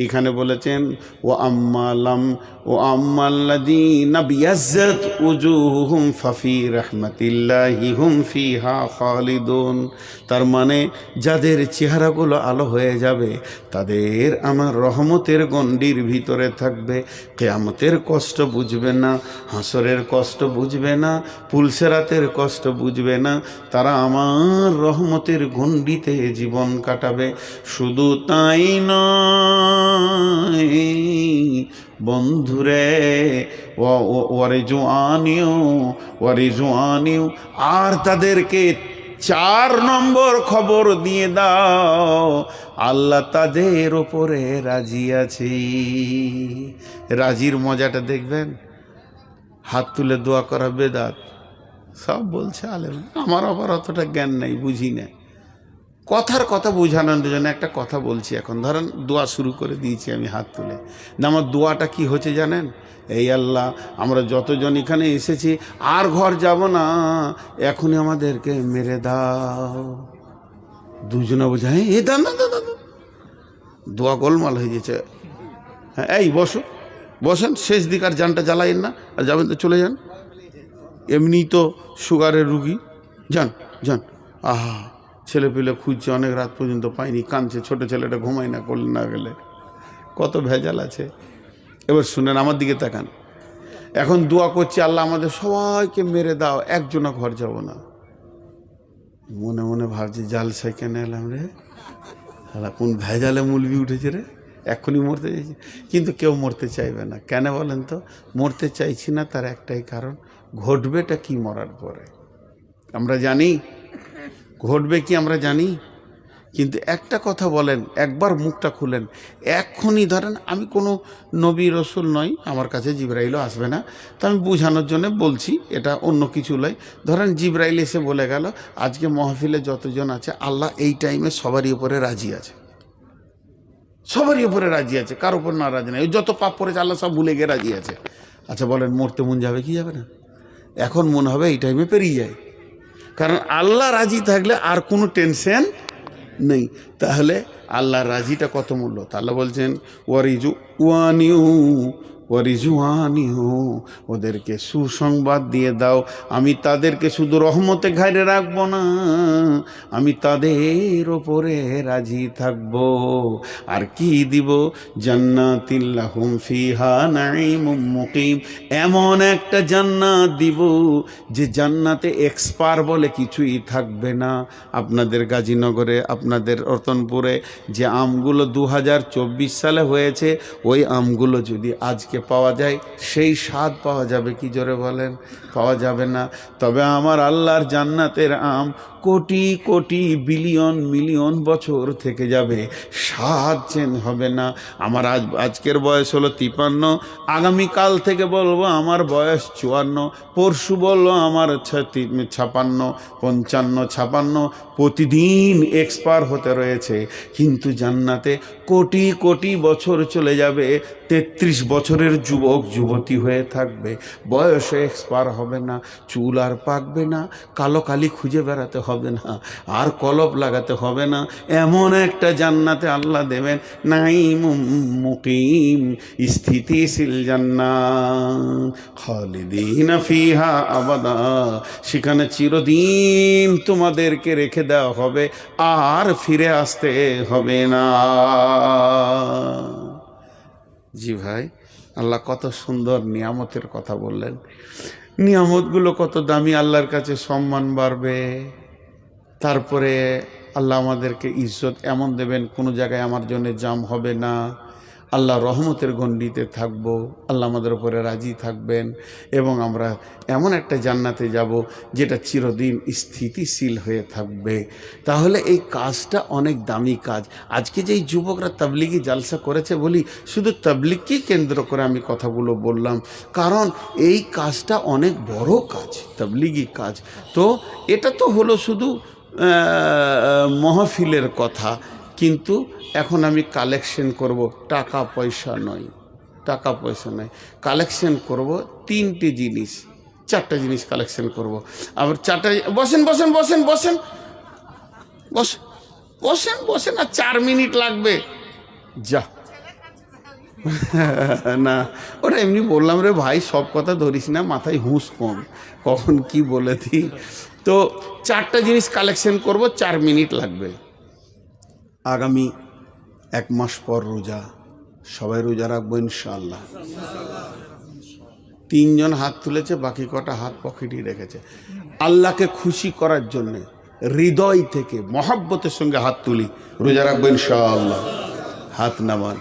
এখানে বলেছেন ও আম্মালাম ও আম্মাল্লাযীনা বিয়াজ্জাত উজুহুহুম ফাফি রাহমাতিল্লাহি হুম ফিহা খালিদুন। তার মানে যাদের চেহারাগুলো আলো হয়ে যাবে, তাদের আমার রহমতের গণ্ডির ভিতরে থাকবে। কিয়ামতের কষ্ট বুঝবে না, হাসরের কষ্ট বুঝবে না, পুলসেরাতের কষ্ট বুঝবে না, তারা আমার রহমতের গণ্ডিতে জীবন কাটাবে। শুধু তাই নয় বন্ধুরে, ওয়ারিজওয়ানিউ, আর তাদেরকে 4 নম্বর খবর দিয়ে দাও, আল্লাহ তাদের ওপরে রাজি আছে। রাজির মজাটা দেখবেন। হাত তুলে দোয়া করা বেদাত সব বলছে আলেম, আমার আবার অতটা জ্ঞান নেই, বুঝি না। কথার কথা বোঝানোর জন্য একটা কথা বলছি। এখন ধরেন দোয়া শুরু করে দিয়েছি আমি হাত তুলে, না আমার দোয়াটা কি হচ্ছে জানেন? এই আল্লাহ, আমরা যতজন এখানে এসেছি আর ঘর যাব না, এখনই আমাদেরকে মেরে দাও। দুজনে বোঝা, হ্যাঁ এ দান না, দোয়া গোলমাল হয়ে গেছে। হ্যাঁ এই বসো, বসেন, শেষ দিক আর জানটা জ্বালাইন না, আর যাবেন তো চলে যান, এমনি তো সুগারের রুগী, যান যান। আহা, ছেলে পেলে খুঁজছে, অনেক রাত পর্যন্ত পাইনি, কাঁদছে, ছোটো ছেলেটা ঘুমায় না করলে না গেলে, কত ভেজাল আছে। এবার শুনেন, আমার দিকে তাকান। এখন দোয়া করছি আল্লাহ আমাদের সবাইকে মেরে দাও, একজনা ঘর যাব না। মনে মনে ভাবছি জালসায় কেন এলাম রে, আল্লাহ কোন ভেজালে মুলবি উঠেছে রে, এক্ষুনি মরতে চাইছি। কিন্তু কেউ মরতে চাইবে না। কেন বলেন তো? মরতে চাইছি না তার একটাই কারণ, ঘটবেটা কি মরার পরে আমরা জানি, ঘটবে কি আমরা জানি। কিন্তু একটা কথা বলেন, একবার মুখটা খুলেন, এক্ষুনি ধরেন আমি কোনো নবী রসুল নই, আমার কাছে জিবরাইলও আসবে না, তো আমি বোঝানোর জন্য বলছি, এটা অন্য কিছু নয়। ধরেন জিবরাইল এসে বলে গেল আজকে মাহফিলে যতজন আছে আল্লাহ এই টাইমে সবারই উপরে রাজি আছে, সবারই উপরে রাজি আছে, কার উপর না রাজি নেই, যত পাপ করেছে আল্লাহ সব ভুলে গিয়ে রাজি আছে। আচ্ছা বলেন, মরতে মন যাবে কি যাবে না? এখন মনে হবে এই টাইমে পেরিয়ে যায়, কারণ আল্লাহ রাজি থাকলে আর কোনো টেনশন নেই। তাহলে আল্লাহ রাজিটা কত মূল্য। তা আল্লাহ বলছেন ওয়ারিজওয়ানিউ ওয়ারিজওয়ানিহু, ওদেরকে সুসংবাদ দিয়ে দাও আমি তাদেরকে শুধু রহমতে ঘাইরে রাখবো না, আমি তাদের ওপরে রাজি থাকব। আর কি দিব? জান্নাতিল লাহুম ফিহা নাঈমুম মুকিম, এমন একটা জান্নাত দিব যে জান্নাতে এক্সপার বলে কিছুই থাকবে না। আপনাদের গাজীনগরে, আপনাদের রতনপুরে যে আমগুলো 2024 সালে হয়েছে, ওই আমগুলো যদি আজকে পাওয়া যায় সেই স্বাদ পাওয়া যাবে কি? জোরে বলেন, পাওয়া যাবে না। তবে আমার আল্লাহর জান্নাতের আম কোটি কোটি বিলিয়ন মিলিয়ন বছর থেকে যাবে, স্বাদ চেঞ্জ হবে না। আমার আজকের বয়স হলো 53, আগামীকাল থেকে বলবো আমার বয়স 54, পরশু বললো আমার 56, 55, 56, প্রতিদিন এক্সপায়ার হতে রয়েছে। কিন্তু জান্নাতে কোটি কোটি বছর চলে যাবে, 33 বছরের যুবক যুবতী হয়ে থাকবে, বয়সে এক্সপায়ার হবে না, চুল আর পাকবে না, কালো কালি খুঁজে বেড়াতে হবে না, আর কলপ লাগাতে হবে না। এমন একটা জান্নাতে আল্লাহ দেবেন, নাঈমুম মুকিম, স্থিতিশীল জান্নাত, খালিদিনা ফিহা আবাদা, সেখানে চিরদিন তোমাদেরকে রেখে দেওয়া হবে, আর ফিরে আসতে হবে না। জি ভাই, আল্লাহ কত সুন্দর নিয়ামতের কথা বললেন। নিয়ামতগুলো কত দামি, আল্লাহর কাছে সম্মান বাড়বে। তারপরে আল্লাহ আমাদেরকে ইজ্জত এমন দেবেন, কোনো জায়গায় আমার জন্য জাম হবে না, আল্লাহ রহমতের গণ্ডিতে থাকব, আল্লাহ আমাদের উপরে রাজি থাকবেন, এবং আমরা এমন একটা জান্নাতে যাব যেটা চিরদিন স্থিতিশীল হয়ে থাকবে। তাহলে এই কাজটা অনেক দামি কাজ। আজকে যেই যুবকরা তাবলিগি জালসা করেছে, বলি শুধু তাবলিগকেই কেন্দ্র করে আমি কথাগুলো বললাম, কারণ এই কাজটা অনেক বড় কাজ, তাবলিগি কাজ। তো এটা তো হলো শুধু মহফিলের কথা, কিন্তু এখন আমি কালেকশন করব, টাকা পয়সা নয়, টাকা পয়সা নয়, কালেকশন করব 3টে জিনিস, 4টে জিনিস কালেকশন করব। আবার 4টে, বসেন বসেন বসেন বসেন বসেন বসেন বসেন, আর 4 মিনিট লাগবে। যা না, ওরা এমনি বললাম রে ভাই, সব কথা ধরিস না, মাথায় হুঁশ কম, কখন কি বলে দিই। তো 4টে জিনিস কালেকশন করব, 4 মিনিট লাগবে। আগামী 1 মাস পর রোজা, সবাই রোজা রাখবো ইনশাআল্লাহ। 3 জন হাত তুলেছে, বাকি কটা হাত পকেটেই রেখেছে। আল্লাহকে খুশি করার জন্যে হৃদয় থেকে মহব্বতের সঙ্গে হাত তুলি, রোজা রাখবো ইনশাআল্লাহ। হাত নামান।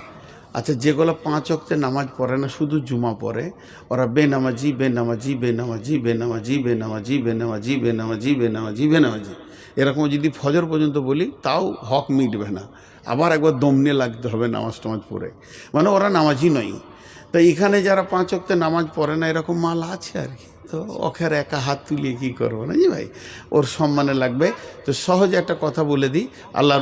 আচ্ছা, যেগুলো 5 ওয়াক্তে নামাজ পড়ে না, শুধু জুমা পড়ে, ওরা বেনামাজি বেনামাজি বেনামাজি বেনামাজি বেনামাজি বেনামাজি বেনামাজি বেনামাজি বেনামাজি, এরকম যদি ফজর পর্যন্ত বলি তাও হক মিটবে না, আবার একবার দম নিয়ে লাগতে হবে নামাজ টামাজ পড়ে, মানে ওরা নামাজি নয়। তো এখানে যারা 5 ওয়াক্তে নামাজ পড়ে না, এরকম মাল আছে আর কি। তো ওখানে একা হাত তুলিয়ে কী করবো না জি ভাই, ওর সম্মানে লাগবে। তো সহজে একটা কথা বলে দিই, আল্লাহ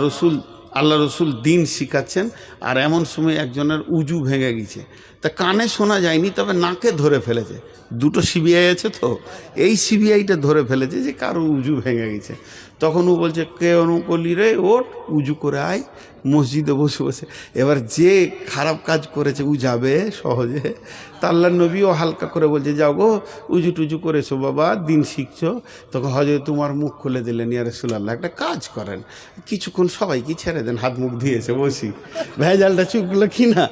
রসুল দিন শিখাচ্ছেন, আর এমন সময় একজনের উজু ভেঙে গেছে, তা কানে শোনা যায়নি, তবে নাকে ধরে ফেলেছে। 2টো সিবিআই আছে, তো এই সিবিআইটা ধরে ফেলেছে যে কারো উজু ভেঙে গেছে। তখন ও বলছে, কে অনুকলি রে, ওঠ উজু করে আয় মসজিদে বসে বসে। এবার যে খারাপ কাজ করেছে ও যাবে সহজে, তা আল্লাহর নবীও হালকা করে বলছে, যাও গো উজু টুজু করেছো বাবা, দিন শিখছো। তখন হজরত তোমার মুখ খুলে দিলেন, ইয়া রাসূলুল্লাহ একটা কাজ করেন, কিছুক্ষণ সবাইকে ছেড়ে দেন, হাত মুখ ধুয়েছে বসি, ভেজালটা চুকলো কি না,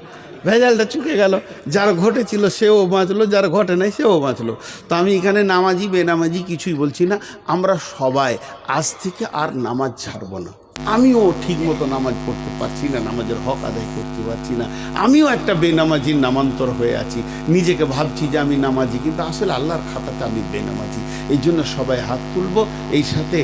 ভেজালটা চুকে গেল, যার ঘটেছিল সেও বাঁচলো, যার ঘটে নাই সেও বাঁচলো। তো আমি এখানে নামাজি বেনামাজি কিছুই বলছি না, আমরা সবাই আজ থেকে আর নামাজ ছাড়বো না। আমিও ঠিক মতো নামাজ পড়তে পারছি না, নামাজের হক আদায় করতে পারছি না, আমিও একটা বেনামাজির নামান্তর হয়ে আছি, নিজেকে ভাবছি যে আমি নামাজি, কিন্তু আসলে আল্লাহর খাতাতে আমি বেনামাজি। এই জন্য সবাই হাত তুলবো। এই সাথে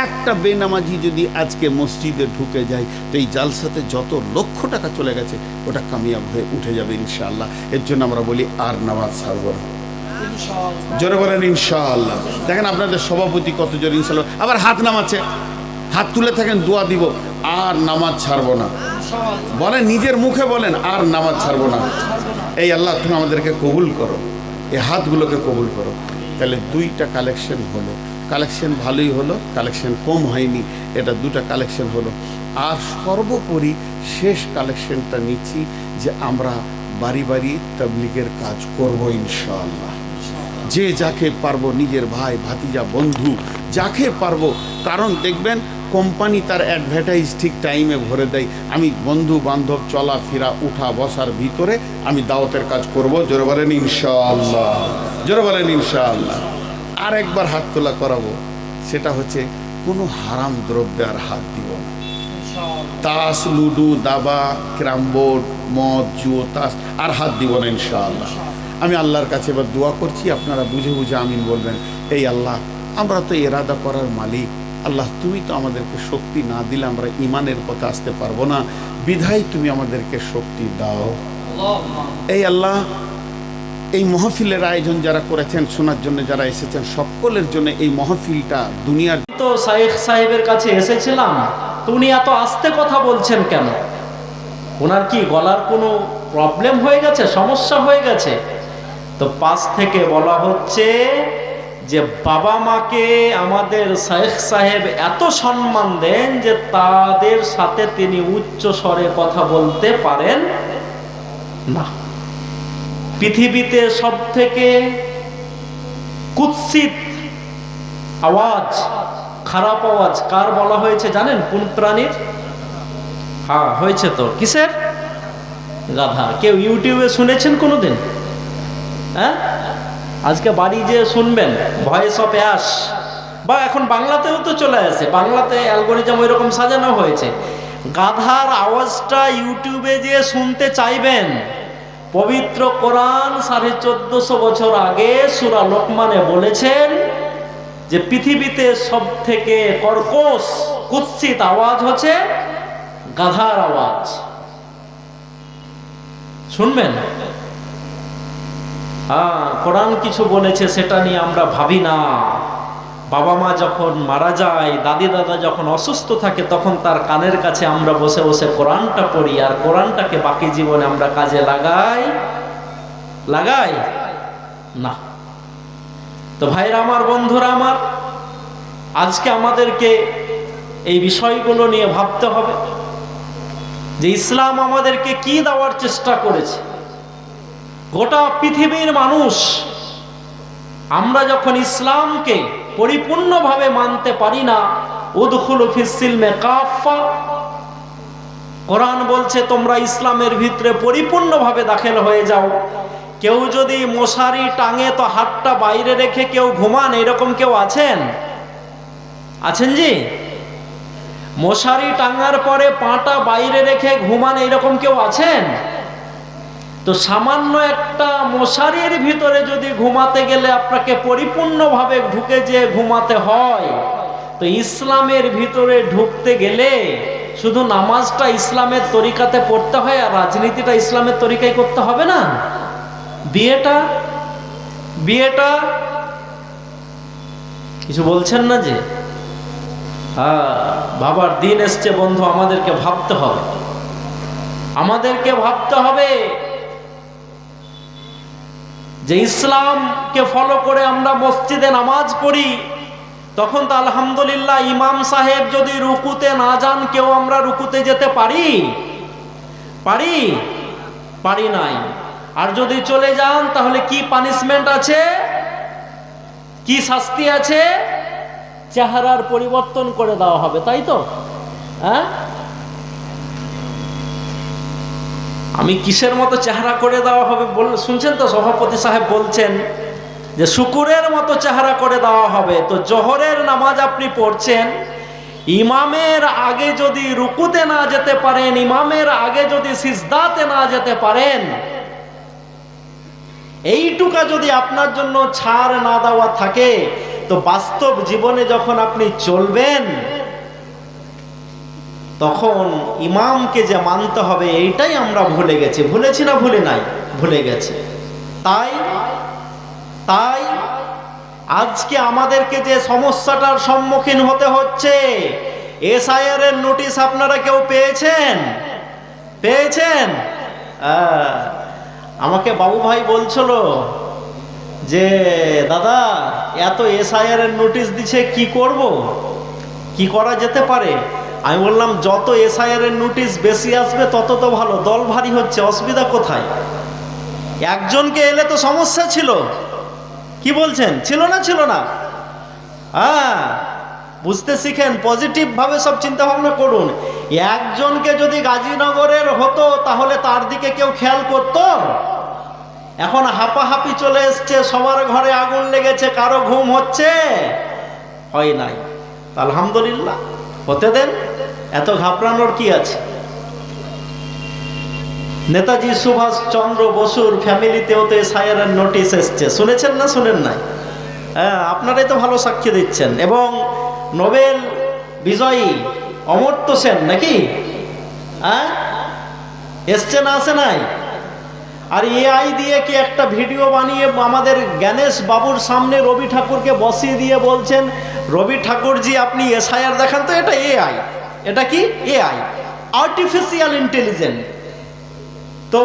একটা বেনামাজি যদি আজকে মসজিদে ঢুকে যায়, তো এই জালসাতে যত লক্ষ টাকা চলে গেছে ওটা কামিয়াব হয়ে উঠে যাবে ইনশাআল্লাহ। এর জন্য আমরা বলি আর নামাজ ছাড়বো না, জোরে বলেন ইনশাআল্লাহ। দেখেন আপনাদের সভাপতি কত জোরে ইনশাআল্লাহ, আবার হাত নামাচ্ছে, হাত তুলে থাকেন, দোয়া দিব, আর নামাজ ছাড়বো না। বলেন, নিজের মুখে বলেন, আর নামাজ ছাড়বো না। এই আল্লাহ তুমি আমাদেরকে কবুল করো, এই হাতগুলোকে কবুল করো। তাহলে 2টা কালেকশন হলো, কালেকশন ভালোই হলো, কালেকশন কম হয়নি, এটা 2টা কালেকশন হলো। আর সর্বোপরি শেষ কালেকশনটা নিচ্ছি যে আমরা বাড়ি বাড়ি তাবলীগের কাজ করব ইনশাআল্লাহ। যে যাকে পারবো, নিজের ভাই ভাতিজা বন্ধু যাকে পারবো, কারণ দেখবেন কোম্পানি তার অ্যাডভার্টাইজ ঠিক টাইমে ভরে দেয়। আমি বন্ধু বান্ধব চলাফেরা উঠা বসার ভিতরে আমি দাওয়াতের কাজ করব। জোরে বলেন ইনশাআল্লাহ, জোরে বলেন ইনশাআল্লাহ। আর একবার হাত তোলা করাবো, সেটা হচ্ছে কোনো হারাম দ্রব্যে আর হাত দিব না। তাস, লুডু, দাবা, ক্যারমবোর্ড, মদ, জুয়ো, তাস আর হাত দিব না ইনশাআল্লাহ। আমি আল্লাহর কাছে এবার দোয়া করছি, আপনারা বুঝে বুঝে আমিন বলবেন। এই আল্লাহ, আমরা তো এরাদা করার মালিক, আল্লাহ তুমি তো আমাদেরকে শক্তি না দিলে আমরা ইমানের পথে আসতে পারবো না, বিধায় তুমি আমাদেরকে শক্তি দাও। এই আল্লাহ, এই মাহফিলের আয়োজন যারা করেছেন, শোনার জন্য যারা এসেছেন, সকলের জন্য এই মাহফিলটা দুনিয়ার। তো শাইখ সাহেবের কাছে এসেছিলাম, তো উনি এত আস্তে কথা বলছেন কেন? ওনার কি গলার কোনো প্রবলেম হয়ে গেছে, সমস্যা হয়ে গেছে? তো পাশ থেকে বলা হচ্ছে যে বাবা মাকে আমাদের শাইখ সাহেব এত সম্মান দেন যে তাদের সাথে তিনি উচ্চ স্বরে কথা বলতে পারেন না। পৃথিবীতে সব থেকে কুৎসিত আওয়াজ, খারাপ আওয়াজ কার বলা হয়েছে জানেন? কোন প্রাণীর? হ্যাঁ হয়েছে তো, কিসের? গাধা। কেউ ইউটিউবে শুনেছেন কোনোদিন? হ্যাঁ, আজকে বাড়ি যে শুনবেন ভয়েস অফ অ্যাশ, বা এখন বাংলাতেও তো চলে আসে, বাংলাতে অ্যালগোরিদম ওই রকম সাজানো হয়েছে। গাধার আওয়াজটা ইউটিউবে যে শুনতে চাইবেন, পবিত্র কোরআন 1450 বছর আগে সূরা লোকমানে বলেছেন যে পৃথিবীতে সব থেকে কর্কশ কুৎসিত আওয়াজ হচ্ছে গাধার আওয়াজ। শুনবেন? হ্যাঁ, কোরআন কিছু বলেছে, সেটা নিয়ে আমরা ভাবি না। বাবা মা যখন মারা যায়, দাদি দাদা যখন অসুস্থ থাকে, তখন তার কানের কাছে আমরা বসে বসে কোরআনটা পড়ি, আর কোরআনটাকে বাকি জীবনে আমরা কাজে লাগাই না। তো ভাইরা আমার, বন্ধুরা আমার, আজকে আমাদেরকে এই বিষয়গুলো নিয়ে ভাবতে হবে যে ইসলাম আমাদেরকে কি দেওয়ার চেষ্টা করেছে। গোটা পৃথিবীর মানুষ, আমরা যখন ইসলামকে পরিপূর্ণভাবে মানতে পারি না, উদখুলু ফিস সিলমে কাফা, কোরআন বলছে তোমরা ইসলামের ভিতরে পরিপূর্ণভাবে দাখিল হয়ে যাও। কেউ যদি মশারি টাঙে তো হাতটা বাইরে রেখে কেউ ঘুমান, এরকম কেউ আছেন? আছেন জি? মশারি টাঙার পরে পাটা বাইরে রেখে ঘুমান, এরকম কেউ আছেন? তো সামান্য একটা মশারির ভিতরে যদি ঘুমাতে গেলে আপনাকে পরিপূর্ণভাবে ঢুকে যে ঘুমাতে হয়, তো ইসলামের ভিতরে ঢুকতে গেলে শুধু নামাজটা ইসলামের তরিকাতে পড়তে হয়, আর রাজনীতিটা ইসলামের তরিকায় করতে হবে না। বিয়েটা কিছু বলছেন না যে? বাবার দিন এসছে বন্ধু, আমাদেরকে ভাবতে হবে, আমাদেরকে ভাবতে হবে যে ইসলামকে ফলো করে আমরা মসজিদে নামাজ পড়ি, তখন তো আলহামদুলিল্লাহ ইমাম সাহেব যদি রুকুতে না যান, কেউ আমরা রুকুতে যেতে পারি নাই। আর যদি চলে যান তাহলে কি পানিশমেন্ট আছে, কি শাস্তি আছে? চেহারার পরিবর্তন করে দেওয়া হবে, তাই তো? হ্যাঁ, আমি কিসের মতো চেহারা করে দেওয়া হবে শুনছেন তো? সভাপতি সাহেব বলছেন যে শুকুরের মতো চেহারা করে দেওয়া হবে। তো জোহরের নামাজ আপনি পড়ছেন, ইমামের আগে যদি রুকুতে না যেতে পারেন, ইমামের আগে যদি সিজদাতে না যেতে পারেন, এইটুকা যদি আপনার জন্য ছাড় না দেওয়া থাকে, তো বাস্তব জীবনে যখন আপনি চলবেন, তখন ইমামকে যে মানতে হবে এইটাই আমরা ভুলে গেছি। ভুলেছি না ভুলে নাই? ভুলে গেছি। তাই আজকে আমাদেরকে যে সমস্যাটার সম্মুখীন হতে হচ্ছে, এসআইআর এর নোটিশ আপনারা কেউ পেয়েছেন? আমাকে বাবু ভাই বলছিল যে দাদা, এত এসআইআর এর নোটিশ দিছে, কি করব, কি করা যেতে পারে? আমি বললাম, যত এসআইআর এর নোটিশ বেশি আসবে তত তো ভালো, দল ভারী হচ্ছে, অসুবিধা কোথায়? একজনকে এলে তো সমস্যা ছিল, কি বলছেন, ছিল না ছিল না? হ্যাঁ, বুঝতে শিখেন, পজিটিভ ভাবে সব চিন্তা ভাবনা করুন। একজনকে যদি গাজীনগরের হতো তাহলে তার দিকে কেউ খেয়াল করতো? এখন হাঁপাহাঁপি চলে এসছে, সবার ঘরে আগুন লেগেছে, কারো ঘুম হচ্ছে? হয় নাই। আলহামদুলিল্লাহ, হতে দেন, এত ঘাবড়ানোর কি আছে? নেতাজি সুভাষ চন্দ্র বসুর ফ্যামিলিতেও তো এসআইআর নোটিশ এসছে, শুনেছেন না শুনেন নাই? হ্যাঁ, আপনারাই তো ভালো সাক্ষী দিচ্ছেন। এবং নোবেল বিজয়ী অমর্ত্য সেন নাকি, হ্যাঁ, এসছে না আসে নাই? আর এআই দিয়ে কি একটা ভিডিও বানিয়ে আমাদের জ্ঞানেশ বাবুর সামনে রবি ঠাকুরকে বসিয়ে দিয়ে বলছেন, রবি ঠাকুরজি আপনি এসআইআর দেখান তো। এটা এআই, এটা কি এআই, আর্টিফিশিয়াল ইন্টেলিজেন্স। তো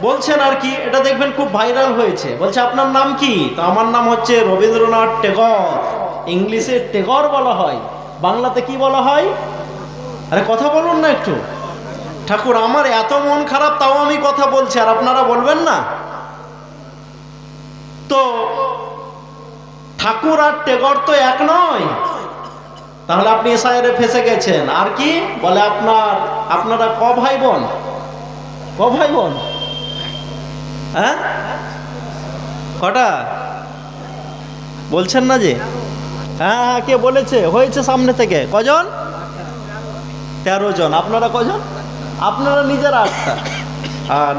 বলছেন আর কি, এটা দেখবেন খুব ভাইরাল হয়েছে। বলছে আপনার নাম কি? তো আমার নাম হচ্ছে রবীন্দ্রনাথ টেগর। ইংলিশে টেগর বলা হয়, বাংলাতে কি বলা হয়? আরে কথা বলুন না একটু। ঠাকুর আমার এত মন খারাপ, তাও আমি কথা বলছি, আর আপনারা বলবেন না? তো ঠাকুর আর টেগর তো এক নয়, তাহলে আপনি এসআইআরে ফেসে গেছেন। আর কি বলে, আপনারা ক ভাই বোন? ক ভাই বোন? হ্যাঁ, কটা বলছেন না যে? হ্যাঁ, কে বলেছে? হয়েছে সামনে থেকে। কজন? 13 জন। আপনারা কজন? আপনারা নিজেরা 8টা।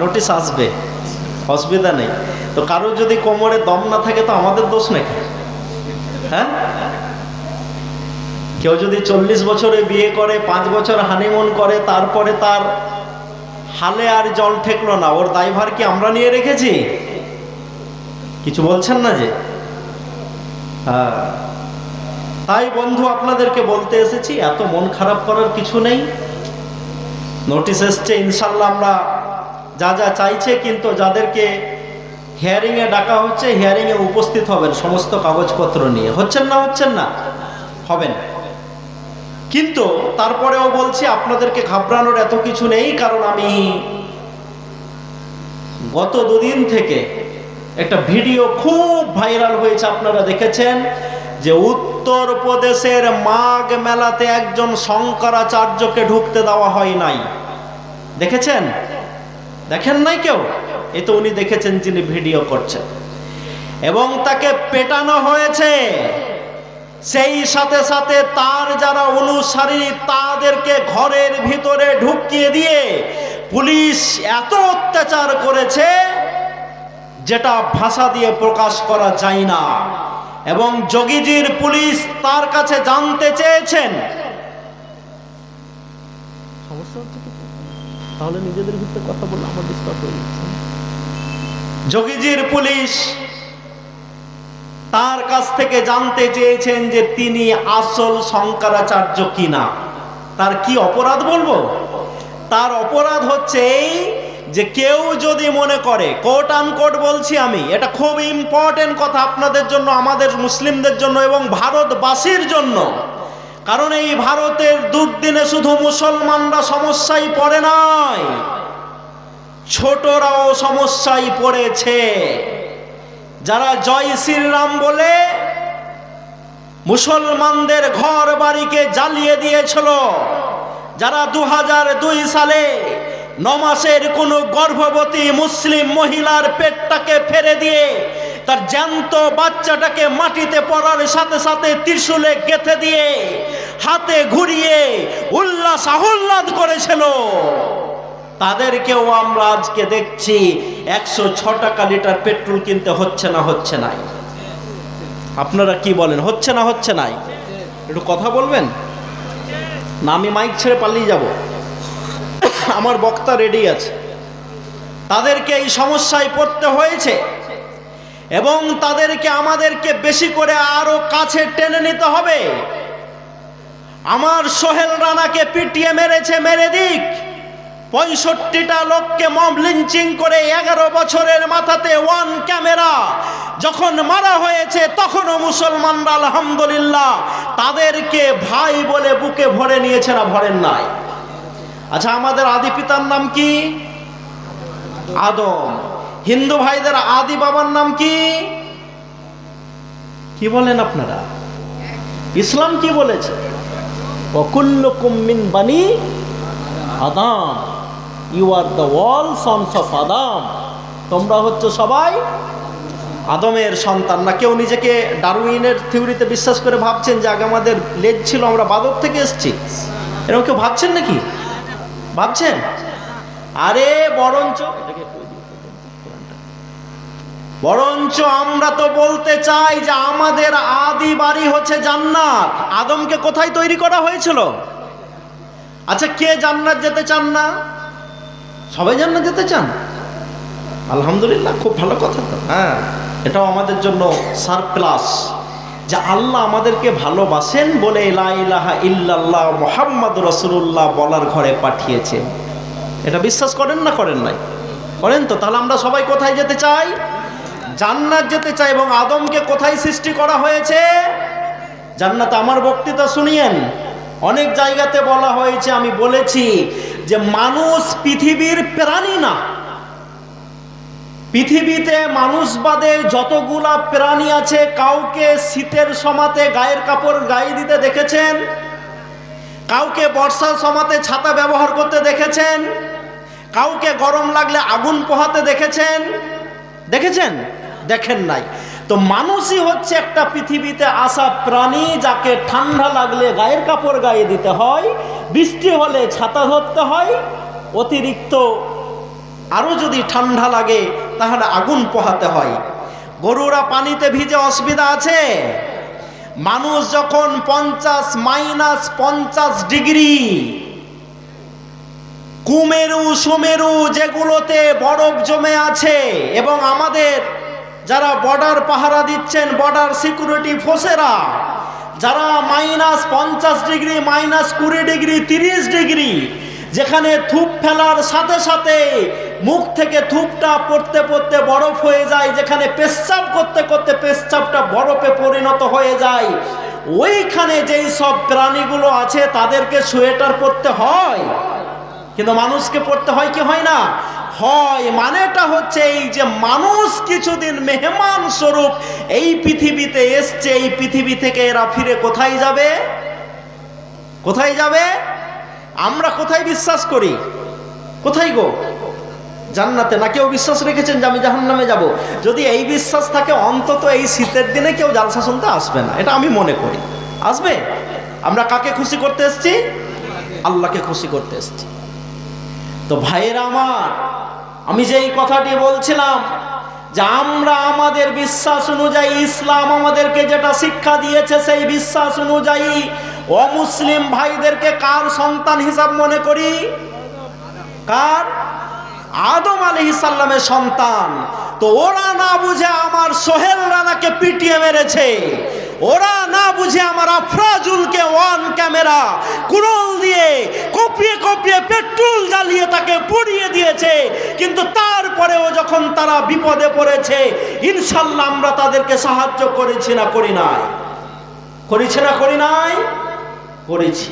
নোটিশ আসবে, অসুবিধা নেই। তো কারোর যদি কোমরে দম না থাকে তো আমাদের দোষ নাকি? হ্যাঁ, কেউ যদি 40 বছরে বিয়ে করে, 5 বছর হানিমুন করে, তারপরে তার হালে আর জল ঠেকলো না, ওর দায়ভার কি আমরা নিয়ে রেখেছি? কিছু বলছেন না যে? হ্যাঁ, তাই বন্ধু আপনাদেরকে বলতে এসেছি, এত মন খারাপ করার কিছু নেই। নোটিশ এসছে, ইনশাল্লাহ আমরা যা যা চাইছে, কিন্তু যাদেরকে হিয়ারিংয়ে ডাকা হচ্ছে, হিয়ারিংয়ে উপস্থিত হবেন সমস্ত কাগজপত্র নিয়ে। হচ্ছেন না? হবেন। কিন্তু তারপরেও বলছি, আপনাদেরকে ঘাবড়ানোর এত কিছু নেই, কারণ আমি গত 2 দিন থেকে একটা ভিডিও খুব ভাইরাল হয়েছে, আপনারা দেখেছেন, যে উত্তরপ্রদেশের মাঘ মেলাতে একজন শঙ্করাচার্যকে ঢুকতে দেওয়া হয় নাই। দেখেছেন? দেখেন নাই কেউ? এই তো উনি দেখেছেন, যিনি ভিডিও করছেন। এবং তাকে পেটানো হয়েছে। সেই সাথে সাথে তার যারা অনুসারী, তাদেরকে ঘরের ভিতরে ঢুকিয়ে দিয়ে পুলিশ এত অত্যাচার করেছে যেটা ভাষা দিয়ে প্রকাশ করা যায় না। এবং যোগীজির পুলিশ তার কাছে জানতে চেয়েছেন, সমস্যা হচ্ছে তাহলে নিজেদের ভিতরে কথা বললে আমার ডিস্টার্ব হয়ে যাচ্ছে। যোগীজির পুলিশ তার কাছ থেকে জানতে চেয়েছেন যে তিনি আসল শঙ্করাচার্য কিনা। তার কি অপরাধ বলবো? তার অপরাধ হচ্ছে এই যে কেউ যদি মনে করে, কোট আনকোট বলছি আমি, এটা খুব ইম্পর্টেন্ট কথা আপনাদের জন্য, আমাদের মুসলিমদের জন্য এবং ভারতবাসীর জন্য। কারণ এই ভারতের দুর্দিনে শুধু মুসলমানরা সমস্যায় পড়ে নাই, ছোটরাও সমস্যায় পড়েছে। যারা জয় শ্রীরাম বলে মুসলমানদের ঘর বাড়িকে জ্বালিয়ে দিয়েছিল, যারা 2002 সালে 9 মাসের কোনো গর্ভবতী মুসলিম মহিলার পেটটাকে ফেলে দিয়ে তার জ্যান্ত বাচ্চাটাকে মাটিতে পড়ার সাথে সাথে ত্রিশূলে গেঁথে দিয়ে হাতে ঘুরিয়ে উল্লাস আহ্লাদ করেছিল, তাদেরকেও আমরা আজকে দেখছি 106 টাকা লিটার পেট্রোল কিনতে হচ্ছে না। আপনারা কি বলেন, হচ্ছে না? একটু কথা বলবেন না? আমি মাইক ছেড়ে পালিয়ে যাব, আমার বক্তা রেডি আছে। তাদেরকে এই সমস্যায় পড়তে হয়েছে এবং তাদেরকে আমাদেরকে বেশি করে আরো কাছে টেনে নিতে হবে। আমার সোহেল রানাকে পিটিয়ে মেরেছে, মেরে দিক। 65টা লোককে মব লিঞ্চিং করে 11 বছরের মাথাতে 1 ক্যামেরা যখন মারা হয়েছে, তখনও মুসলমানরা আলহামদুলিল্লাহ তাদেরকে ভাই বলে বুকে ভরে নিয়েছে, না ভরেন নাই? আচ্ছা, আমাদের আদি পিতার নাম কি? আদম। হিন্দু ভাইদের আদি বাবার নাম কি? কি বলেন আপনারা? ইসলাম কি বলেছে? ওয়াকুল্লুকুম মিন বানি আদম, you are the all sons of Adam. তোমরা হচ্ছে সবাই আদমের সন্তান। না কেউ নিজেকে ডারউইনের থিওরিতে বিশ্বাস করে ভাবছেন যে আগে আমাদের লেজ ছিল, আমরা বাদর থেকে এসেছি? এরকম কেউ ভাবছেন নাকি? ভাবছেন? আরে বরঞ্চ আমরা তো বলতে চাই যে আমাদের আদি বাড়ি হচ্ছে জান্নাত। আদমকে কোথায় তৈরি করা হয়েছিল? আচ্ছা, কে জান্নাত যেতে চান না? সবাই জান্নাত যেতে চান? আলহামদুলিল্লাহ, খুব ভালো কথা তো। হ্যাঁ, এটাও আমাদের জন্য সারপ্লাস যে আল্লাহ আমাদেরকে ভালোবাসেন বলে লা ইলাহা ইল্লাল্লাহ মুহাম্মাদুর রাসূলুল্লাহ বলার ঘরে পাঠিয়েছে। এটা বিশ্বাস করেন না? করেন নাই? করেন তো? তাহলে আমরা সবাই কোথায় যেতে চাই? জান্নাত যেতে চাই। এবং আদমকে কোথায় সৃষ্টি করা হয়েছে? জান্নাতে। আমার বক্তৃতা শুনিয়েন, অনেক জায়গাতে বলা হয়েছে, আমি বলেছি যে মানুষ পৃথিবীর প্রাণী না। পৃথিবীতে মানুষ বাদে যতগুলা প্রাণী আছে, কাউকে শীতের সময়তে গায়ের কাপড় গায়ে দিতে দেখেছেন? কাউকে বর্ষার সময়তে ছাতা ব্যবহার করতে দেখেছেন? কাউকে গরম লাগলে আগুন পোহাতে দেখেছেন? দেখেছেন? দেখেন নাই। তো মানুষই হচ্ছে একটা পৃথিবীতে আসা প্রাণী, যাকে ঠান্ডা লাগলে গায়ের কাপড় গায়ে দিতে হয়, বৃষ্টি হলে ছাতা ধরতে হয়, অতিরিক্ত আরো যদি ঠান্ডা লাগে তাহলে আগুন পোহাতে হয়। গরুরা পানিতে ভিজে অসুবিধা আছে? মানুষ যখন -50 ডিগ্রি কুমেরু সুমেরু যেগুলোতে বরফ জমে আছে, এবং আমাদের যারা বর্ডার পাহারা দিচ্ছেন, বর্ডার সিকিউরিটি ফোর্সেরা, যারা -50 ডিগ্রি, -20 ডিগ্রি, 30 ডিগ্রি, যেখানে থুপ ফেলার সাথে সাথে মুখ থেকে থুপটা পড়তে পড়তে বরফ হয়ে যায়, যেখানে পেচ্ছাপ করতে করতে পেচ্ছাপটা বরফে পরিণত হয়ে যায়, ওইখানে যেই সব প্রাণীগুলো আছে তাদেরকে সোয়েটার পরতে হয়, কিন্তু মানুষকে পড়তে হয় কি হয় না? হয়। মানেটা হচ্ছে এই যে মানুষ কিছুদিন মেহমান স্বরূপ এই পৃথিবীতে এসছে, এই পৃথিবী থেকে এরা ফিরে কোথায় যাবে? কোথায় যাবে? আমরা কোথায় বিশ্বাস করি? কোথায় গো? জান্নাতে। না কেউ বিশ্বাস রেখেছেন যে আমি জাহান্নামে যাব? যদি এই বিশ্বাস থাকে, অন্তত এই শীতের দিনে কেউ জালসা শুনতে আসবে না, এটা আমি মনে করি। আসবে? আমরা কাকে খুশি করতে এসেছি? আল্লাহকে খুশি করতে এসেছি। তো ভাইয়েরা আমার, আমি যে এই কথাটি বলছিলাম যে আমরা আমাদের বিশ্বাস অনুযায়ী, ইসলাম আমাদেরকে যেটা শিক্ষা দিয়েছে সেই বিশ্বাস অনুযায়ী অমুসলিম ভাইদেরকে কার সন্তান হিসাব মনে করি? কার? আদম আলাইহিস সালামের সন্তান। তো ওরা না বুঝে আমার সোহেল রানাকে পিটিয়ে মেরেছে, ওরা না বুঝে আমার আফরাজুলকে ওয়ান ক্যামেরা কুড়োল দিয়ে কপিয়ে কপিয়ে পেট্রোল জ্বালিয়ে তাকে পুড়িয়ে দিয়েছে। কিন্তু তারপরেও যখন তারা বিপদে পড়েছে, ইনশাল্লাহ আমরা তাদেরকে সাহায্য করেছি না করি নাই? করেছি না করি নাই? করেছি।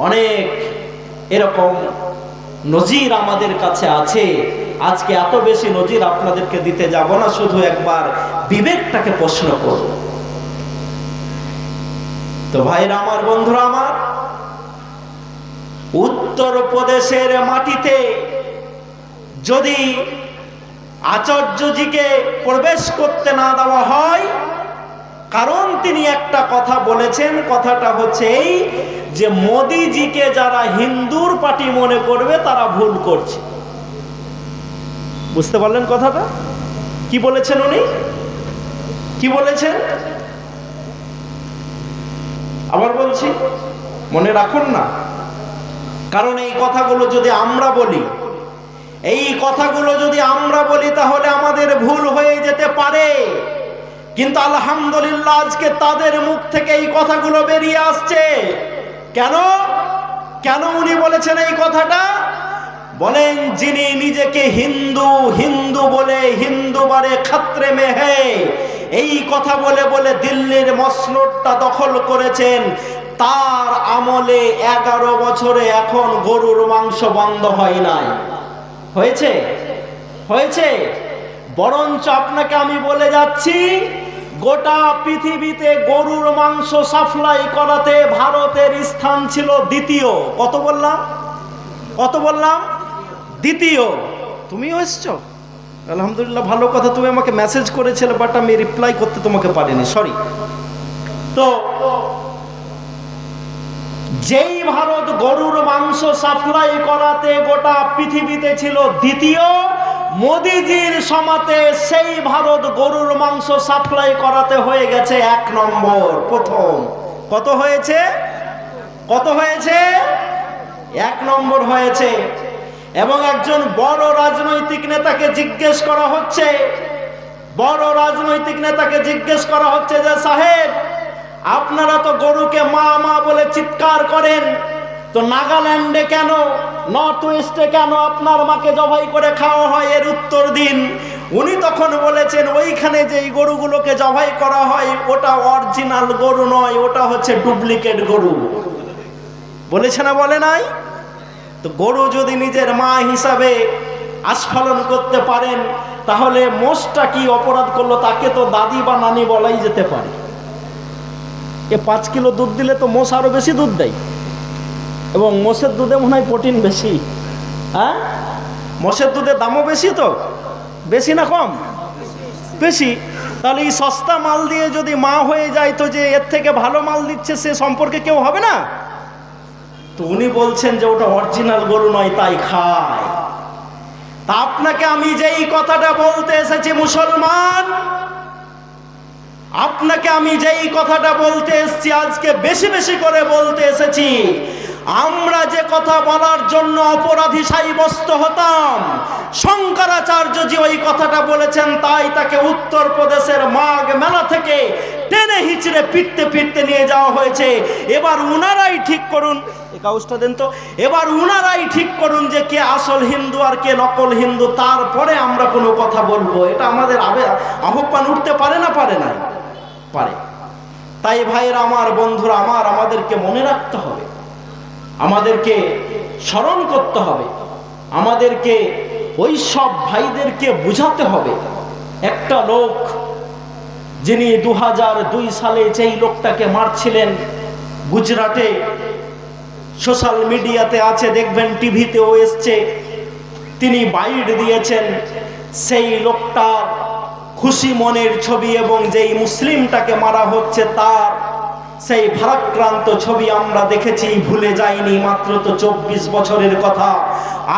অনেক এরকম নজির আমাদের কাছে আছে। আজকে এত বেশি নজির আপনাদেরকে দিতে যাব না, শুধু একবার বিবেকটাকে প্রশ্ন করব। তো ভাইরা আমার, বন্ধুরা আমার, উত্তরপ্রদেশের মাটিতে যদি আচার্যজিকে প্রবেশ করতে না দেওয়া হয়, কারণ তিনি একটা কথা বলেছেন, কথাটা হচ্ছে এই যে মোদিজিকে যারা হিন্দুর পার্টি মনে করবে তারা ভুল করছে। বুঝতে পারলেন কথাটা? কি বলেছেন উনি? কি বলেছেন? আবার বলছি, মনে রাখুন না। কারণ এই কথাগুলো যদি আমরা বলি, এই কথাগুলো যদি আমরা বলি, তাহলে আমাদের ভুল হয়ে যেতে পারে। কিন্তু আলহামদুলিল্লাহ আজকে তাদের মুখ থেকে এই কথাগুলো বেরিয়ে আসছে। কেন? কেন উনি বলেছেন এই কথাটা? বলেন, যিনি নিজেকে হিন্দু হিন্দু বলে হিন্দু বারে খাত্রে মে হে, এই কথা বলে বলে দিল্লির মসনদটা দখল করেছেন, তার আমলে 11 বছরে এখন গরুর মাংস বন্ধ হয় নাই। হয়েছে? হয়েছে? বরঞ্চ আপনাকে আমি বলে যাচ্ছি, গোটা পৃথিবীতে গরুর মাংস সাপ্লাই করাতে ভারতের স্থান ছিল দ্বিতীয়। কত বললাম? কত বললাম? দ্বিতীয়। তুমিও এসছো, আলহামদুলিল্লাহ, ভালো কথা। তুমি আমাকে মেসেজ করেছিলে, বাট আমি রিপ্লাই করতে তোমাকে পারিনি, সরি। তো যেই ভারত গরুর মাংস সাপ্লাই করাতে গোটা পৃথিবীতে ছিল দ্বিতীয়, মোদিজির সমাতে সেই ভারত গরুর মাংস সাপ্লাই করাতে হয়ে গেছে 1 নম্বর, প্রথম। কত হয়েছে? কত হয়েছে? 1 নম্বর হয়েছে। এবং একজন বড় রাজনৈতিক নেতাকে জিজ্ঞেস করা হচ্ছে, বড় রাজনৈতিক নেতাকে জিজ্ঞেস করা হচ্ছে যে সাহেব, আপনারা তো গরুকে মা মা বলে চিৎকার করেন, তো নাগাল্যান্ডে কেন, নর্থ ওয়েস্টে কেন আপনার মাকে জবাই করে খাওয়া হয়, এর উত্তর দিন। উনি তখন বলেছেন, ওইখানে যেই গরুগুলোকে জবাই করা হয় ওটা অরিজিনাল গরু নয়, ওটা হচ্ছে ডুপ্লিকেট গরু। বলেছে না বলে নাই? তো গরু যদি নিজের মা হিসাবে আস্ফালন করতে পারেন, তাহলে মোষটা কি অপরাধ করলো? তাকে তো দাদি বা নানি বলাই যেতে পারে। 5 কিলো দুধ দিলে তো মোষ আরো বেশি দুধ দেয়, এবং মোষের দুধে মনে হয় প্রোটিন বেশি। হ্যাঁ, মোষের দুধের দামও বেশি। তো বেশি না কম? বেশি। তাহলে এই সস্তা মাল দিয়ে যদি মা হয়ে যায়, তো যে এর থেকে ভালো মাল দিচ্ছে সে সম্পর্কে কেউ হবে না? তো উনি বলছেন যে ওটা অরিজিনাল গরু নয়, তাই খায়। তা আপনাকে আমি যেই কথাটা বলতে এসেছি মুসলমান, আপনাকে আমি যেই কথাটা বলতে এসেছি, আজকে বেশি বেশি করে বলতে এসেছি, আমরা যে কথা বলার জন্য অপরাধী সাব্যস্ত হতাম, শঙ্করাচার্য জি ওই কথাটা বলেছেন, তাই তাকে উত্তরপ্রদেশের মাঘ মেলা থেকে টেনে হিচড়ে পিটতে পিটতে নিয়ে যাওয়া হয়েছে। এবার উনারাই ঠিক করুন, এই কাগজটা দেন তো, এবার উনারাই ঠিক করুন যে কে আসল হিন্দু আর কে নকল হিন্দু, তারপরে আমরা কোনো কথা বলবো। এটা আমাদের আহ্বান উঠতে পারে না? পারে না? পারে। তাই ভাইরা আমার, বন্ধুরা আমার, আমাদেরকে মনে রাখতে হবে, আমাদেরকে স্মরণ করতে হবে, আমাদেরকে ওই সব ভাইদেরকে বুঝাতে হবে। একটা লোক যিনি 2002 সালে যেই লোকটাকে মারছিলেন গুজরাটে, সোশ্যাল মিডিয়াতে আছে, দেখবেন টিভিতেও এসছে, তিনি বাইট দিয়েছেন। সেই লোকটার খুশি মনের ছবি এবং যেই মুসলিমটাকে মারা হচ্ছে তার সেই ভারাক্রান্ত ছবি আমরা দেখেছি, ভুলে যাইনি। মাত্র তো 24 বছরের কথা।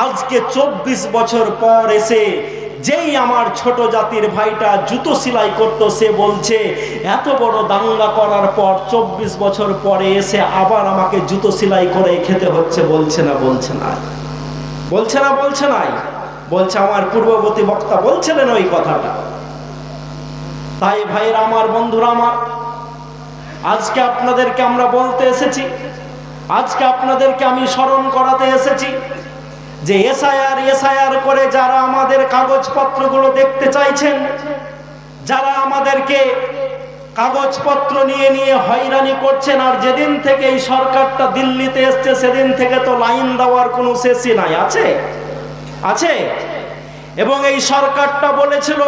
আজকে 24 বছর পর এসে যেই আমার ছোট জাতির ভাইটা জুতো সেলাই করতো, সে বলছে এত বড় দাঙ্গা করার পর 24 বছর পরে এসে আবার আমাকে জুতো সেলাই করে খেতে হচ্ছে। বলছে না? বলছে না? বলছে না? বলছে নাই? বলছে আমার পূর্ববর্তী বক্তা বলছিলেন ওই কথাটা। তাই ভাইরা আমার, বন্ধুরা আমার, আজকে আপনাদেরকে আমরা বলতে এসেছি, আজকে আপনাদেরকে আমি স্মরণ করাতে এসেছি যে এসআইআর করে যারা আমাদের কাগজপত্রগুলো দেখতে চাইছেন, যারা আমাদেরকে কাগজপত্র নিয়ে নিয়ে হয়রানি করছেন, আর যেদিন থেকে এই সরকারটা দিল্লিতে এসছে সেদিন থেকে তো লাইন দেওয়ার কোনো শেষই নাই। আছে? আছে। এবং এই সরকারটা বলেছিল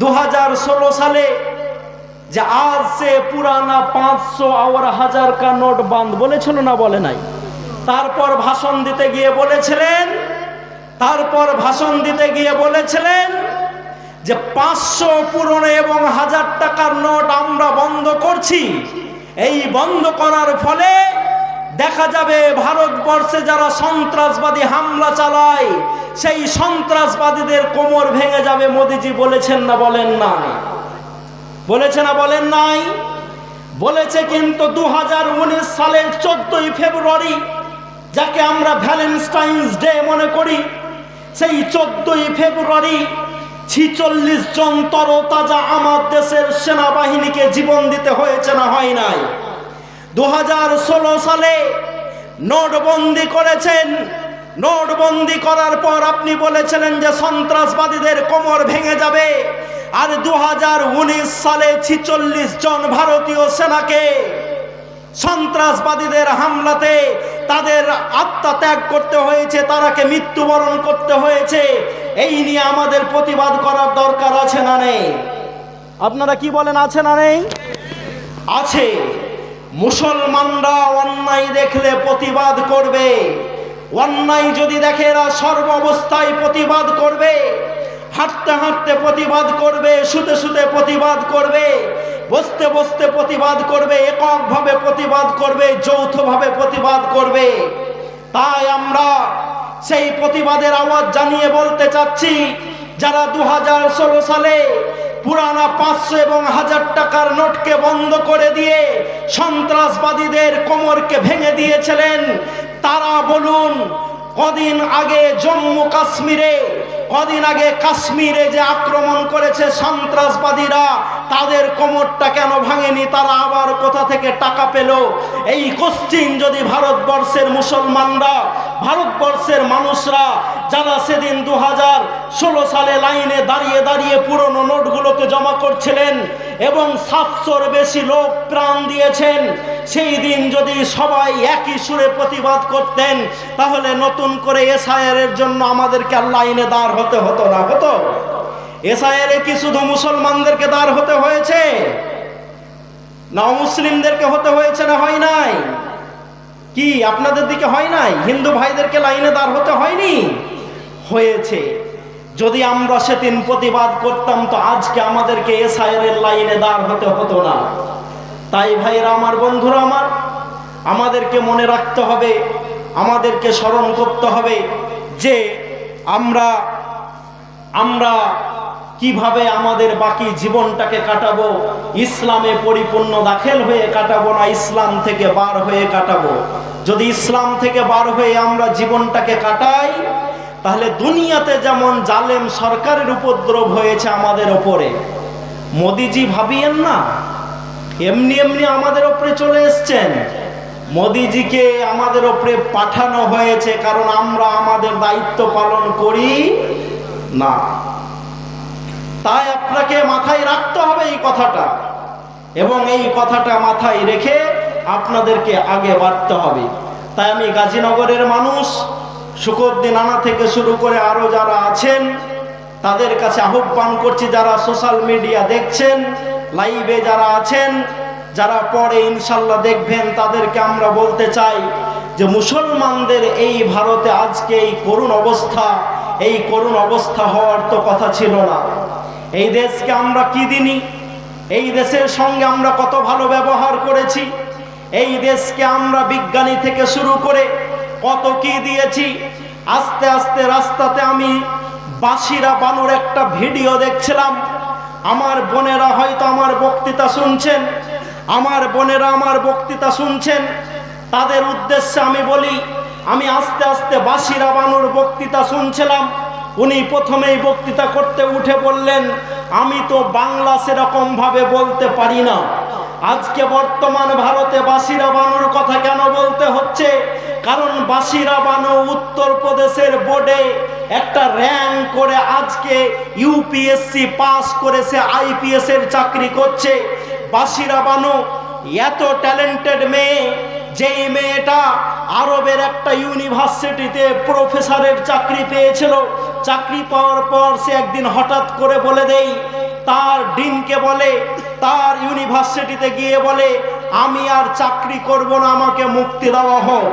2016 সালে যে আজ সে পুরানা 500 और 1000 का নোট বন্ধ, বলেছিল না? বলে নাই? তারপর ভাষণ দিতে গিয়ে বলেছিলেন যে 500 পুরনো এবং 1000 টাকার নোট আমরা বন্ধ করছি। এই বন্ধ করার ফলে দেখা যাবে ভারতবর্ষে যারা সন্ত্রাসবাদী হামলা চালায়, সেই সন্ত্রাসবাদীদের কোমর ভেঙে যাবে। মোদিজি বলেছেন না বলেন নাই? বলেছে না বলেন নাই? বলেছে। কিন্তু 2019 সালের 14ই ফেব্রুয়ারি, যাকে আমরা ভ্যালেন্টাইন্স ডে মনে করি, সেই 14ই ফেব্রুয়ারি 46 জন তরতাজা আমার দেশের সেনাবাহিনীকে জীবন দিতে হয়েছে না হয় নাই? 2016 সালে নোটবন্দি করেছেন। নোটবন্দি করার পর আপনি বলেছিলেন যে সন্ত্রাসবাদীদের কোমর ভেঙে যাবে। আর 2019 সালে 46 জন ভারতীয় সেনাকে সন্ত্রাসবাদীদের হামলাতে তাদের আত্মত্যাগ করতে হয়েছে, তারাকে মৃত্যুবরণ করতে হয়েছে। এই নিয়ে আমাদের প্রতিবাদ করার দরকার আছে না নেই? আপনারা কি বলেন, আছে না নেই? আছে। মুসলমানরা অন্যায় দেখলে প্রতিবাদ করবে, অন্যায় যদি দেখে এরা সর্ব অবস্থায় প্রতিবাদ করবে, হাঁটতে হাঁটতে প্রতিবাদ করবে, শুতে শুতে প্রতিবাদ করবে, বসতে বসতে প্রতিবাদ করবে, এককভাবে প্রতিবাদ করবে, যৌথভাবে প্রতিবাদ করবে। তাই আমরা সেই প্রতিবাদের আওয়াজ জানিয়ে বলতে চাচ্ছি, যারা 2016 সালে পুরানা 500 এবং 1000 টাকার নোটকে বন্ধ করে দিয়ে সন্ত্রাসবাদীদের কোমরকে ভেঙে দিয়েছিলেন, তারা বলুন কদিন আগে জম্মু কাশ্মীরে, কদিন আগে কাশ্মীরে যে আক্রমণ করেছে সন্ত্রাসবাদীরা, তাদের কোমরটা কেন ভাঙেনি? তারা আবার কোথা থেকে টাকা পেল? এই কোশ্চিন যদি ভারতবর্ষের মুসলমানরা, ভারতবর্ষের মানুষরা যারা সেদিন 2016 সালে লাইনে দাঁড়িয়ে দাঁড়িয়ে পুরনো নোটগুলোকে জমা করছিলেন এবং 700-র বেশি লোক প্রাণ দিয়েছেন, সেই দিন যদি সবাই একই সুরে প্রতিবাদ করতেন, তাহলে নতুন করে এসআইআর এর জন্য আমাদেরকে আর লাইনে দাঁড় হতে হতো না? হতো? এসআইআর এ কি শুধু মুসলমানদেরকে দাঁড় হতে হয়েছে, না মুসলিমদেরকে হতে হয়েছে, না হয় নাই? কি আপনাদের দিকে হয় নাই? হিন্দু ভাইদেরকে লাইনে দাঁড় হতে হয়নি? হয়েছে। যদি আমরা সেদিন প্রতিবাদ করতাম, তো আজকে আমাদেরকে এসআইআর এর লাইনে দাঁড় হতে হতো না। তাই ভাইরা আমার, বন্ধুরা আমার, আমাদেরকে মনে রাখতে হবে, আমাদেরকে স্মরণ করতে হবে যে আমরা কিভাবে আমাদের বাকি জীবনটাকে কাটাবো। ইসলামে পরিপূর্ণ দাখিল হয়ে কাটাবো, না ইসলাম থেকে বার হয়ে কাটাবো। যদি ইসলাম থেকে বার হয়ে আমরা জীবনটাকে কাটাই, তাহলে দুনিয়াতে যেমন জালেম সরকারের উপদ্রব হয়েছে আমাদের ওপরে, মোদিজি ভাবিয়েন না এমনি এমনি আমাদের ওপরে চলে এসছেন। মোদিজিকে আমাদের ওপরে পাঠানো হয়েছে কারণ আমরা আমাদের দায়িত্ব পালন করি না। তাই আপনাকে মাথায় রাখতে হবে এই কথাটা, এবং এই কথাটা মাথায় রেখে আপনাদেরকে আগে বাড়তে হবে। তাই আমি গাজীনগরের মানুষ, শুকরদ্দিন আনা থেকে শুরু করে আরো যারা আছেন, তাদের কাছে আহ্বান করছি, যারা সোশ্যাল মিডিয়া দেখছেন, লাইভে যারা আছেন, যারা পরে ইনশাল্লাহ দেখবেন, তাদেরকে আমরা বলতে চাই যে মুসলমানদের এই ভারতে আজকে এই করুণ অবস্থা হওয়ার তো কথা ছিল না। এই দেশকে আমরা কি দিনি? এই দেশের সঙ্গে আমরা কত ভালো ব্যবহার করেছি। এই দেশকে আমরা বিজ্ঞানী থেকে শুরু করে কত কি দিয়েছি। আস্তে আস্তে রাস্তাতে আমি বাসিরা বানুর একটা ভিডিও দেখছিলাম। আমার বোনেরা হয়তো আমার বক্তৃতা শুনছেন, তাদের উদ্দেশ্যে আমি বলি, আমি আস্তে আস্তে বাসিরা বানুর বক্তৃতা শুনছিলাম। উনি প্রথমেই বক্তৃতা করতে উঠে বললেন, আমি তো বাংলা সেরকম ভাবে বলতে পারি না। আজকে বর্তমান ভারতে বাসিরা বানুর কথা কেন বলতে হচ্ছে? কারণ বাসিরা বানু উত্তরপ্রদেশের বোর্ডে একটা র্যাঙ্ক করে আজকে ইউপিএসসি পাস করেছে, আইপিএস এর চাকরি করছে। বাসিরা বানু এত ট্যালেন্টেড মেয়ে, যেই মেয়েটা আরবের একটা ইউনিভার্সিটিতে প্রফেসরের চাকরি পেয়েছিল। চাকরি পাওয়ার পর সে একদিন হঠাৎ করে বলে দেয়, তার ডিনকে বলে, তার ইউনিভার্সিটিতে গিয়ে বলে, আমি আর চাকরি করব না, আমাকে মুক্তি দেওয়া হোক।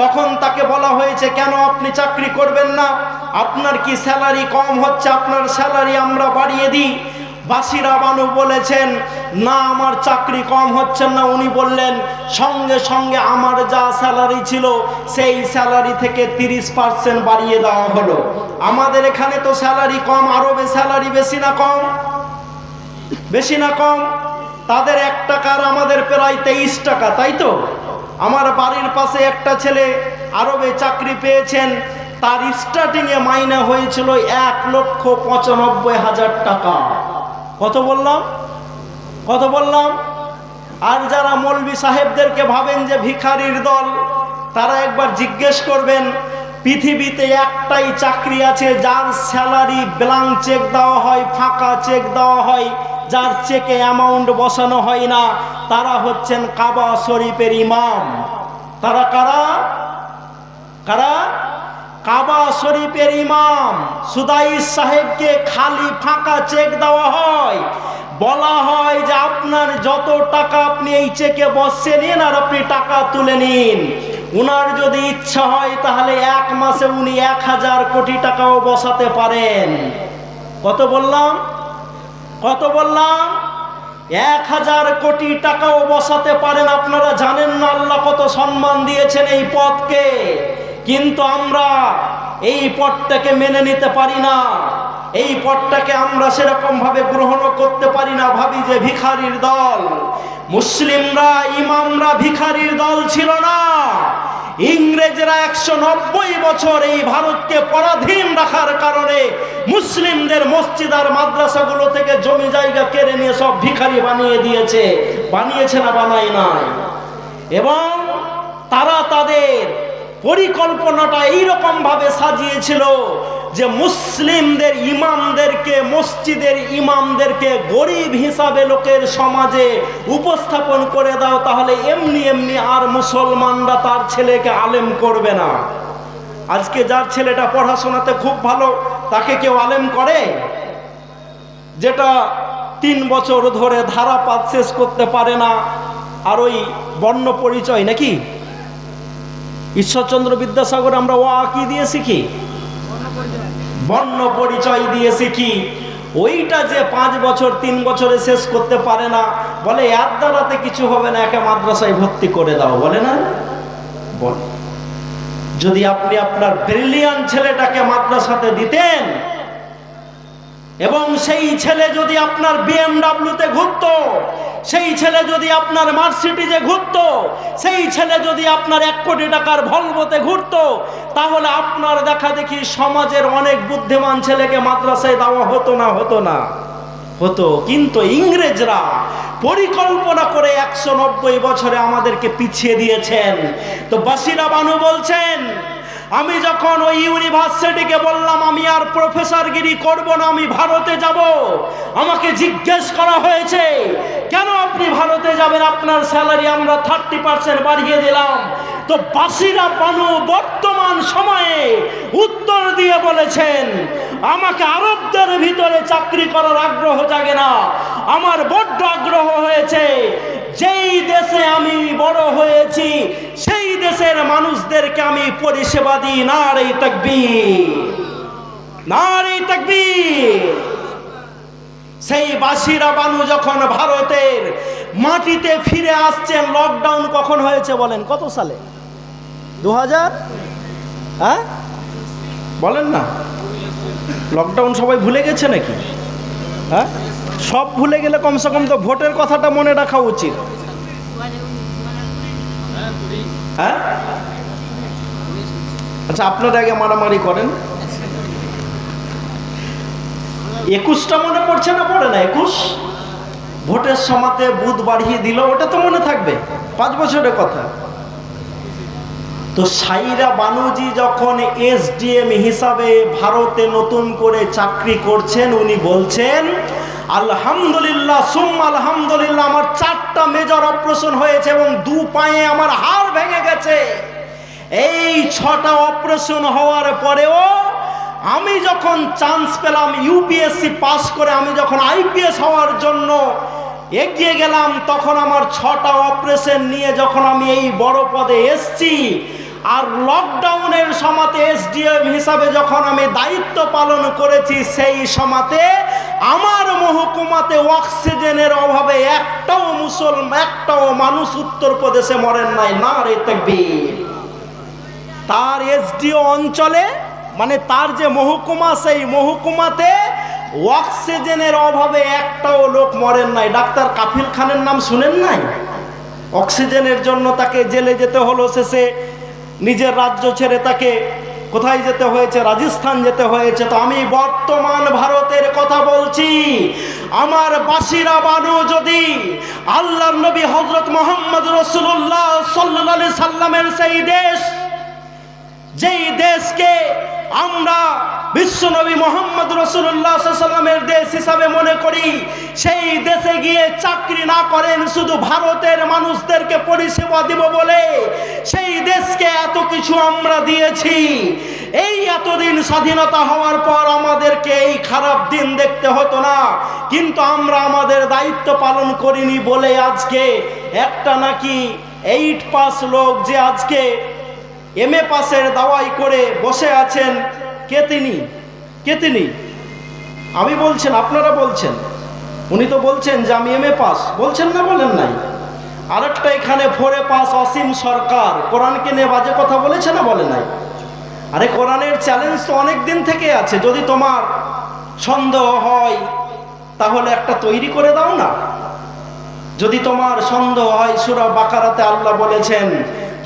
তখন তাকে বলা হয়েছে, কেন আপনি চাকরি করবেন না? আপনার কি স্যালারি কম হচ্ছে? আপনার স্যালারি আমরা বাড়িয়ে দিই। বাসিরা বানু বলেছেন, না আমার চাকরি কম হচ্ছে না। উনি বললেন, সঙ্গে সঙ্গে আমার যা স্যালারি ছিল সেই স্যালারি থেকে 30% বাড়িয়ে দেওয়া হলো। আমাদের এখানে তো স্যালারি কম, আরবে স্যালারি বেশি না কম? বেশি না কম? তাদের 1 টাকার আমাদের প্রায় 23 টাকা, তাই তো? আমার বাড়ির পাশে একটা ছেলে আরবে চাকরি পেয়েছেন, তার স্টার্টিংয়ে মাইনে হয়েছিল 1,95,000 টাকা। কত বললাম? আর যারা মৌলবি সাহেবদেরকে ভাবেন যে ভিখারির দল, তারা একবার জিজ্ঞেস করবেন, পৃথিবীতে একটাই চাকরি আছে যার স্যালারি ব্ল্যাঙ্ক চেক দেওয়া হয়, ফাঁকা চেক দেওয়া হয়, যার চেকে অ্যামাউন্ট বসানো হয় না, তারা হচ্ছেন কাবা শরীফের ইমাম। তারা কারা? কারা? কাবা শরীফের ইমাম। সুদাইস সাহেবকে খালি ফাঁকা চেক দেওয়া হয়, বলা হয় যে আপনার যত টাকা আপনি এই চেকে বসে নিন আর আপনি টাকা তুলে নিন। উনার যদি ইচ্ছা হয় তাহলে এক মাসে উনি 1000 কোটি টাকাও বসাতে পারেন। কত বললাম? কত বললাম? 1000 কোটি টাকাও বসাতে পারেন। আপনারা জানেন না আল্লাহ কত সম্মান দিয়েছেন এই পদকে, কিন্তু আমরা এই পদটাকে মেনে নিতে পারি না। এই পদটাকে আমরা সেরকম ভাবে গ্রহণ করতে পারি না, ভাবি যে ভিখারির দল। মুসলিমরা, ইমামরা ভিখারির দল ছিল না। ইংরেজরা 190 বছর এই ভারতকে পরাধীন রাখার কারণে মুসলিমদের মসজিদ আর মাদ্রাসাগুলো থেকে জমি জায়গা কেড়ে নিয়ে সব ভিখারি বানিয়ে দিয়েছে। বানিয়েছে না বানায় নাই? এবং তারা তাদের পরিকল্পনাটা এইরকম ভাবে সাজিয়েছিল যে মুসলিমদের ইমামদেরকে, মসজিদের ইমামদেরকে গরিব হিসাবে লোকের সমাজে উপস্থাপন করে দাও, তাহলে এমনি এমনি আর মুসলমানরা তার ছেলেকে আলেম করবে না। আজকে যার ছেলেটা পড়াশোনাতে খুব ভালো, তাকে কেউ আলেম করে? যেটা 3 বছর ধরে ধারাপাত শেষ করতে পারে না, আর ওই বর্ণ পরিচয় নাকি ঈশ্বরচন্দ্র বিদ্যাসাগর আমরা কি দিয়ে শিখি? বর্ণ পরিচয় দিয়ে শিখি। ওইটা যে 5 বছর 3 বছরে শেষ করতে পারে না, বলে এর দ্বারাতে কিছু হবে না, একে মাদ্রাসায় ভর্তি করে দাও, বলে না? বলে। যদি আপনি আপনার ব্রিলিয়ান্ট ছেলেটাকে মাদ্রাসাতে দিতেন এবং সেই ছেলে যদি আপনার BMW-তে ঘুরতো, সেই ছেলে যদি আপনার মার্সিডিজে ঘুরতো, সেই ছেলে যদি আপনার 1 কোটি টাকার ভলভোতে ঘুরতো, তাহলে আপনার দেখা দেখি সমাজের অনেক বুদ্ধিমান ছেলেকে মাদ্রাসায় দেওয়া হতো না? হতো না? হতো। কিন্তু ইংরেজরা পরিকল্পনা করে 190 বছরে আমাদেরকে পিছিয়ে দিয়েছেন। তো বাসিরা বানু বলছেন, আমি যখন ওই ইউনিভার্সিটিকে বললাম আমি আর প্রফেসরগিরি করব না, আমি ভারতে যাব, আমাকে জিজ্ঞেস করা হয়েছে কেন আপনি ভারতে যাবেন, আপনার স্যালারি আমরা 30% বাড়িয়ে দিলাম। তো বাসিরা বানু বর্তমান সময়ে উত্তর দিয়ে বলেছেন, আমাকে আরবদের ভিতরে চাকরি করার আগ্রহ জাগে না, আমার বড্ড আগ্রহ হয়েছে যেই দেশে আমি বড় হয়েছি সেই দেশের মানুষদেরকে আমি পরিষেবা দিই। নারে তাকবীর, নারে তাকবীর। সেই বাসিরা বানু যখন ভারতের মাটিতে ফিরে আসছেন, লকডাউন কখন হয়েছে বলেন? কত সালে? 2000? হ্যাঁ বলেন না। লকডাউন সবাই ভুলে গেছে নাকি? হ্যাঁ, সব ভুলে গেলে কমসে কম তো ভোটের কথাটা মনে রাখা উচিত। হ্যাঁ, আচ্ছা আপনারা আগে মারামারি করেন। 21টা মনে পড়ছে না? পড়ে না 21? ভোটের সময়তে বুথ বাড়িয়ে দিল, ওটা তো মনে থাকবে, 5 বছরের কথা। তো সাইরা বানুজি যখন SDM হিসাবে ভারতে নতুন করে চাকরি করছেন, উনি বলছেন আলহামদুলিল্লাহ সুম্মা আলহামদুলিল্লাহ, আমার 4টা মেজর অপারেশন হয়েছে এবং 2 পায়ে আমার হাড় ভেঙে গেছে। এই 6টা অপারেশন হওয়ার পরেও আমি যখন চান্স পেলাম UPSC পাস করে, আমি যখন IPS হওয়ার জন্য এগিয়ে গেলাম, তখন আমার 6টা অপারেশন নিয়ে যখন আমি এই বড় পদে এসছি, আর লকডাউনের সময়তে SDM হিসাবে যখন আমি দায়িত্ব পালন করেছি, সেই সময়তে আমার মহকুমাতে অক্সিজেনের অভাবে একটাও মানুষ উত্তরপ্রদেশে মরেন নাই। নারে তাকবীর। তার SDO অঞ্চলে, মানে তার যে মহকুমা, সেই মহকুমাতে অক্সিজেনের অভাবে একটাও লোক মরেন নাই। ডাক্তার কাফিল খানের নাম শুনেন নাই? অক্সিজেনের জন্য তাকে জেলে যেতে হলো, শেষে নিজের রাজ্য ছেড়ে তাকে কোথায় যেতে হয়েছে? রাজস্থান যেতে হয়েছে। তো আমি বর্তমান ভারতের কথা বলছি। আমার বাসিরা বানু যদি আল্লাহর নবী হযরত মুহাম্মদ রাসূলুল্লাহ সাল্লাল্লাহু আলাইহি সাল্লামের সেই দেশ যেই দেশকে আমরা বিশ্বনবী মোহাম্মদ রাসূলুল্লাহ সাল্লাল্লাহু আলাইহি ওয়াসাল্লামের দেশ হিসাবে মনে করি, সেই দেশে গিয়ে চাকরি না করেন শুধু ভারতের মানুষদেরকে পরিষেবা দিব বলে সেই দেশকে এত কিছু আমরা দিয়েছি। এই এতদিন স্বাধীনতা হওয়ার পর আমাদেরকে এই খারাপ দিন দেখতে হতো না, কিন্তু আমরা আমাদের দায়িত্ব পালন করিনি বলে আজকে একটা নাকি 8 পাস লোক যে আজকে MA পাসের দাওয়াই করে বসে আছেন, কে তিনি? আমি বলছেন, আপনারা বলছেন, উনি তো বলছেন যে আমি MA পাস, বলছেন না, বলেন নাই? আরেকটা এখানে 4 পাস অসীম সরকার কোরআনকে নিয়ে বাজে কথা বলেছে না, বলে নাই? আরে কোরআনের চ্যালেঞ্জ তো অনেক দিন থেকে আছে। যদি তোমার সন্দেহ হয় তাহলে একটা তৈরি করে দাও না। যদি তোমার সন্দেহ হয়, সূরা বাকারাতে আল্লাহ বলেছেন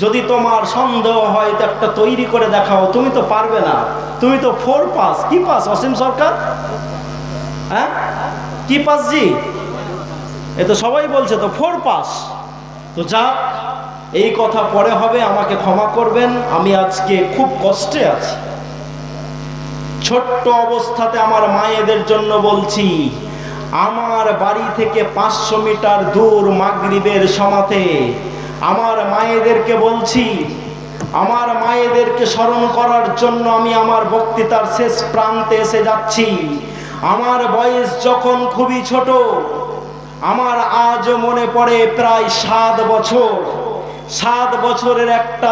যদি তোমার সন্দেহ হয় তো একটা তৈরি করে দেখাও। তুমি তো পারবে না, তুমি তো 4 পাস। কি পাস অসীম সরকার? হ্যাঁ, কি পাস জি? এ তো সবাই বলছে তো 4 পাস। তো যাক, এই কথা পরে হবে, আমাকে ক্ষমা করবেন, আমি আজকে খুব কষ্টে আছি। ছোট্ট অবস্থাতে আমার মায়েদের জন্য বলছি, আমার বাড়ি থেকে 500 মিটার দূর মাগরিবের সমাতে আমার মায়েদেরকে বলছি, আমার মায়েদেরকে স্মরণ করার জন্য আমি আমার বক্তৃতার শেষ প্রান্তে এসে যাচ্ছি। আমার বয়স যখন খুবই ছোট, আমার আজও মনে পড়ে প্রায় 7 বছর। 7 বছরের একটা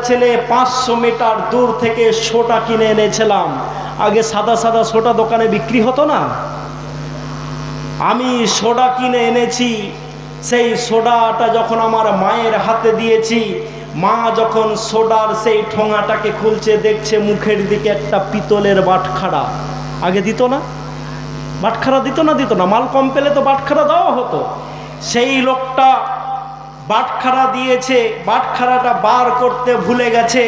ছেলে 500 মিটার দূর থেকে সোটা কিনে এনেছিলাম। আগে সাদা সাদা সোটা দোকানে বিক্রি হতো না, আমি সোডা কিনে এনেছি। সেই সোডাটা যখন আমার মায়ের হাতে দিয়েছি, মা যখন সোডার সেই ঠোঙাটাকে খুলছে, দেখছে মুখের দিকে একটা পিতলের বাটখারা। আগে দিত না, বাটখারা দিত না, মাল কম পেলে তো বাটখারা দেওয়া হতো। সেই লোকটা বাটখারা দিয়েছে, বাটখারাটা বার করতে ভুলে গেছে,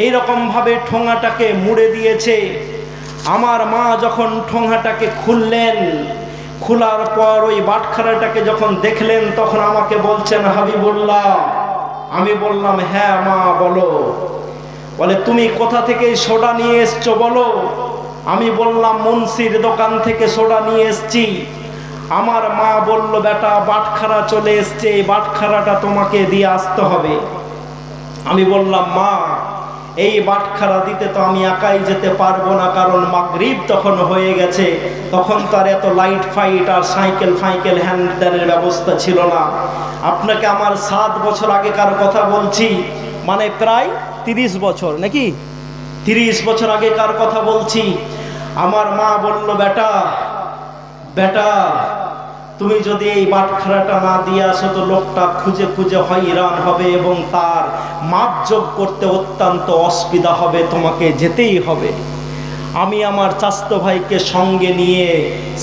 এইরকম ভাবে ঠোঙাটাকে মুড়ে দিয়েছে। আমার মা যখন ঠোঙাটাকে খুললেন, খোলার পর ওই বাটখারাটাকে যখন দেখলেন, তখন আমাকে বলছেন হাবিবুল্লাহ। আমি বললাম হ্যাঁ মা বলো। বলে তুমি কোথা থেকে সোডা নিয়ে এসছো বলো। আমি বললাম মুন্সির দোকান থেকে সোডা নিয়ে এসছি। আমার মা বলল বেটা বাটখারা চলে এসছে, এই বাটখারাটা তোমাকে দিয়ে আসতে হবে। আমি বললাম মা এই বাটখারা দিতে তো আমি একাই যেতে পারবো না, কারণ মাগরিব তখন হয়ে গেছে, তখন তার এত লাইট ফাইট আর সাইকেল হ্যান্ডেলের ব্যবস্থা ছিল না। আপনাকে আমার 7 বছর আগেকার কথা বলছি, মানে প্রায় 30 বছর নাকি 30 বছর আগেকার কথা বলছি। আমার মা বলল বেটা তুমি যদি এই বাটখারাটা না দিয়ে আসো তো লোকটা খুঁজে খুঁজে হয়রান হবে এবং তার মাপজোক করতে অত্যন্ত অসুবিধা হবে, তোমাকে যেতেই হবে। আমি আমার চাচতো ভাইকে সঙ্গে নিয়ে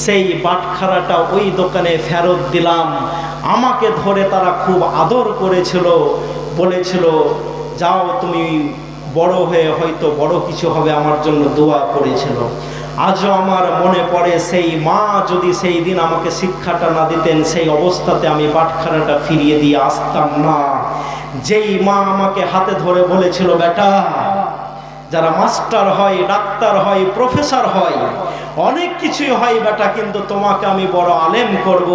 সেই বাটখারাটা ওই দোকানে ফেরত দিলাম। আমাকে ধরে তারা খুব আদর করেছিল, বলেছিল যাও তুমি বড় হয়ে হয়তো বড় কিছু হবে, আমার জন্য দোয়া করেছিল। আজও আমার মনে পড়ে সেই মা যদি সেই দিন আমাকে শিক্ষাটা না দিতেন, সেই অবস্থাতে আমি বাটখারাটা ফিরিয়ে দিয়ে আসতাম না। যেই মা আমাকে হাতে ধরে বলেছিল বেটা যারা মাস্টার হয়, ডাক্তার হয়, প্রফেসর হয়, অনেক কিছুই হয় বেটা, কিন্তু তোমাকে আমি বড় আলেম করব।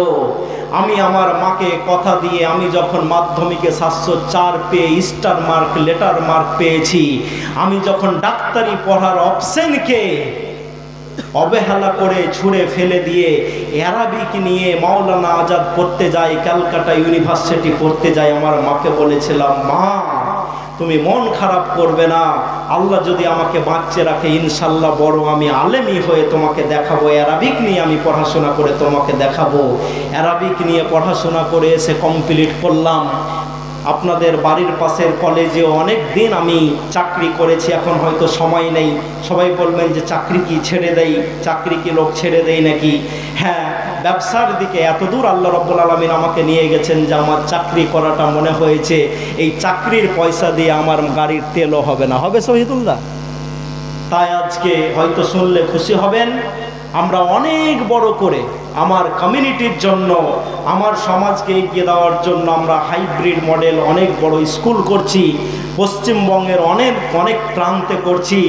আমি আমার মাকে কথা দিয়ে আমি যখন মাধ্যমিকে 704 পেয়ে স্টার মার্ক লেটার মার্ক পেয়েছি, আমি যখন ডাক্তারি পড়ার অপশনকে অবহেলা করে ছুঁড়ে ফেলে দিয়ে অ্যারাবিক নিয়ে মাওলানা আজাদ পড়তে যাই, ক্যালকাটা ইউনিভার্সিটি পড়তে যাই, আমার মাকে বলেছিলাম মা তুমি মন খারাপ করবে না, আল্লাহ যদি আমাকে বাঁচিয়ে রাখে ইনশাল্লাহ বড় আমি আলেমই হয়ে তোমাকে দেখাবো, অ্যারাবিক নিয়ে আমি পড়াশোনা করে তোমাকে দেখাবো। অ্যারাবিক নিয়ে পড়াশোনা করে এসে কমপ্লিট করলাম। আপনাদের বাড়ির পাশের কলেজে অনেক দিন আমি চাকরি করেছি, এখন হয়তো সময় নেই। সবাই বলবেন যে চাকরি কি ছেড়ে দেয়, চাকরি কি লোক ছেড়ে দেয় নাকি? হ্যাঁ, ব্যবসার দিকে এত দূর আল্লাহ রাব্বুল আলামিন আমাকে নিয়ে গেছেন যে আমার চাকরি করাটা মনে হয়েছে এই চাকরির পয়সা দিয়ে আমার গাড়ির তেলও হবে না, হবে শহীদুল্লাহ? তাই আজকে হয়তো শুনলে খুশি হবেন, আমরা অনেক বড় করে আমার কমিউনিটির জন্য, আমার সমাজকে এগিয়ে দেওয়ার জন্য আমরা হাইব্রিড মডেল অনেক বড় স্কুল করছি, পশ্চিমবঙ্গের অনেক অনেক প্রান্তে করছি,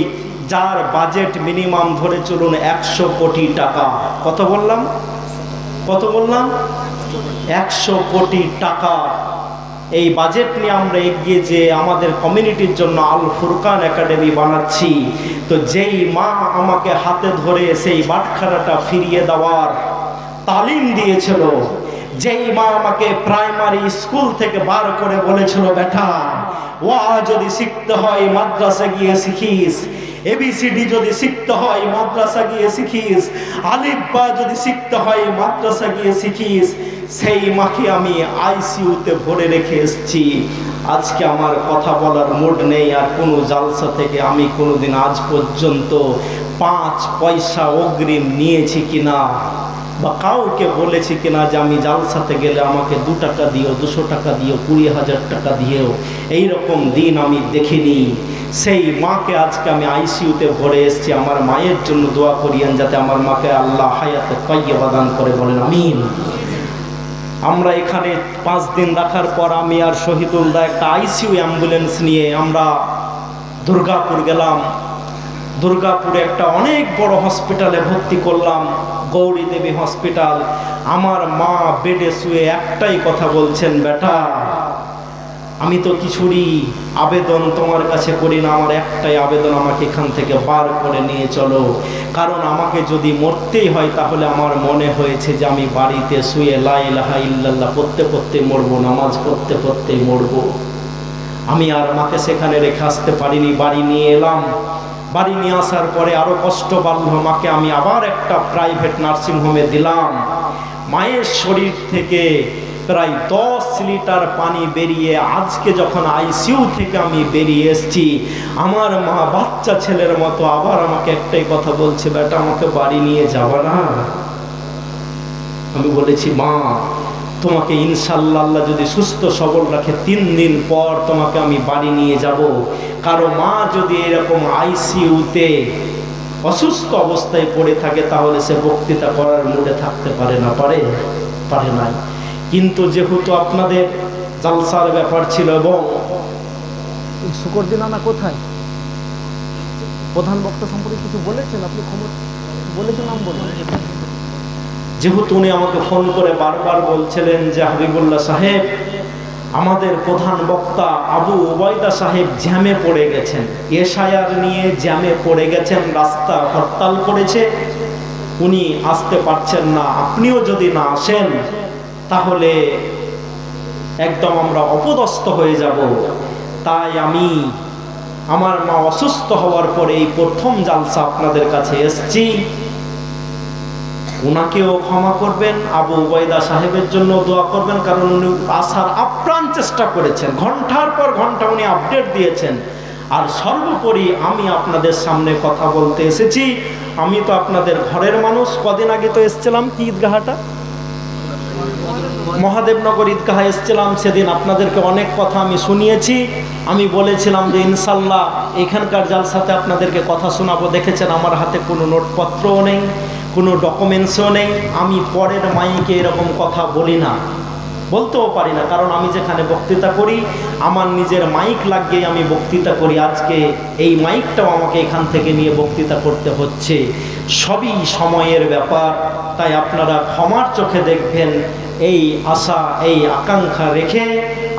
যার বাজেট মিনিমাম ধরে চলুন 100 কোটি টাকা। কত বললাম? কত বললাম? 100 কোটি টাকা। এই বাজেট নিয়ে আমরা এগিয়ে যে আমাদের কমিউনিটির জন্য আল ফুরকান একাডেমি বানাচ্ছি। তো যেই মা আমাকে হাতে ধরে সেই বাটখারাটা ফিরিয়ে দেওয়ার তালিম দিয়েছিল, যেই মা আমাকে প্রাইমারি স্কুল থেকে বার করে বলেছিল, বেটা ওয়া যদি শিখতে হয় মাদ্রাসা গিয়ে শিখিস, এবিসিডি যদি শিখতে হয় মাদ্রাসা গিয়ে শিখিস, আলিফ বা যদি শিখতে হয় মাদ্রাসা গিয়ে শিখিস, সেই মাকে আমি আইসিইউতে ভরে রেখে এসেছি। আজকে আমার কথা বলার মুড নেই, আর কোনো জালসা থেকে আমি কোনোদিন আজ পর্যন্ত 5 পয়সা অগ্রিম নিয়েছি কিনা বা কাউকে বলেছি কিনা যে আমি জালসাতে গেলে আমাকে 2 টাকা দিও, 200 টাকা দিও, 20,000 টাকা দিও, এইরকম দিন আমি দেখিনি। সেই মাকে আজকে আমি আইসিইউতে ভরে এসেছি। আমার মায়ের জন্য দোয়া করিয়েন যাতে আমার মাকে আল্লাহ হায়াতে তাইয়্যিবা দান করে, বলেন আমিন। আমরা এখানে 5 দিন রাখার পর আমি আর শহীদুল্লাহ একটা আইসিইউ অ্যাম্বুলেন্স নিয়ে আমরা দুর্গাপুর গেলাম। দুর্গাপুরে একটা অনেক বড় হসপিটালে ভর্তি করলাম, গৌরী দেবী হসপিটাল। আমার মা বেডে শুয়ে একটাই কথা বলছেন, বেটা আমি তো কিছুরই আবেদন তোমার কাছে করি না, আমার একটাই আবেদন, আমাকে এখান থেকে বার করে নিয়ে চলো। কারণ আমাকে যদি মরতেই হয় তাহলে আমার মনে হয়েছে যে আমি বাড়িতে শুয়ে লা ইলাহা ইল্লাল্লাহ পড়তে পড়তে মরবো, নামাজ পড়তে পড়তে মরবো। আমি আর মাকে সেখানে রেখে আসতে পারিনি, বাড়ি নিয়ে এলাম। বাড়ি নিয়ে আসার পরে আরো কষ্ট বাড়লো, মাকে আমি আবার একটা প্রাইভেট নার্সিংহোমে দিলাম। মায়ের শরীর থেকে প্রায় 10 লিটার পানি বেরিয়ে আজকে যখন আইসিইউ থেকে আমি বেরিয়ে এসেছি, আমার মা বাচ্চা ছেলের মতো আবার আমাকে একটাই কথা বলছে, বেটা আমাকে বাড়ি নিয়ে যাবা না? আমি বলেছি, মা তোমাকে ইনশাআল্লাহ আল্লাহ যদি সুস্থ সবল রাখে 3 দিন পর তোমাকে আমি বাড়ি নিয়ে যাব। কারো মা যদি এরকম আইসিইউতে অসুস্থ অবস্থায় পড়ে থাকে তাহলে সে বক্তৃতা করার মুডে থাকতে পারে না, পারে নাই। কিন্তু যেহেতু আপনাদের জালসার ব্যাপার ছিল এবং শুকরদিন আনা কোথায় প্রধান বক্তা সম্পর্কে কিছু বলেছেন, আপনি খবর বলেছেন? নাম বলুন। যেহেতু উনি আমাকে ফোন করে বারবার বলছিলেন যে হাবিবুল্লাহ সাহেব, আমাদের প্রধান বক্তা আবু ওবায়দা সাহেব জ্যামে পড়ে গেছেন, এশায়ার নিয়ে জ্যামে পড়ে গেছেন, রাস্তা হরতাল করেছে, উনি আসতে পারছেন না, আপনিও যদি না আসেন তাহলে একদম আমরা অপদস্থ হয়ে যাব। তাই আমি আমার মা অসুস্থ হওয়ার পরে এই প্রথম জালসা আপনাদের কাছে এসেছি। উনাকেও ক্ষমা করবেন, আবু ওবায়দা সাহেবের জন্য দোয়া করবেন, কারণ উনি আসার আপ্রাণ চেষ্টা করেছেন, ঘন্টার পর ঘন্টা উনি আপডেট দিয়েছেন। আর সর্বোপরি আমি আপনাদের সামনে কথা বলতে এসেছি। আমি তো আপনাদের ঘরের মানুষ, কদিন আগে তো এসেছিলাম কি ঈদগাহটা, মহাদেবনগর ঈদগাহে এসেছিলাম, সেদিন আপনাদেরকে অনেক কথা আমি শুনিয়েছি। আমি বলেছিলাম যে ইনশাল্লাহ এখানকার জালসাতে আপনাদেরকে কথা শোনাবো। দেখেছেন আমার হাতে কোনো নোটপত্রও নেই, কোনো ডকুমেন্টসও নেই। আমি পরের মাইকে এরকম কথা বলি না, বলতেও পারি না, কারণ আমি যেখানে বক্তৃতা করি আমার নিজের মাইক লাগিয়ে আমি বক্তৃতা করি। আজকে এই মাইকটাও আমাকে এখান থেকে নিয়ে বক্তৃতা করতে হচ্ছে। সবই সময়ের ব্যাপার, তাই আপনারা ক্ষমার চোখে দেখবেন। এই আশা, এই আকাঙ্ক্ষা রেখে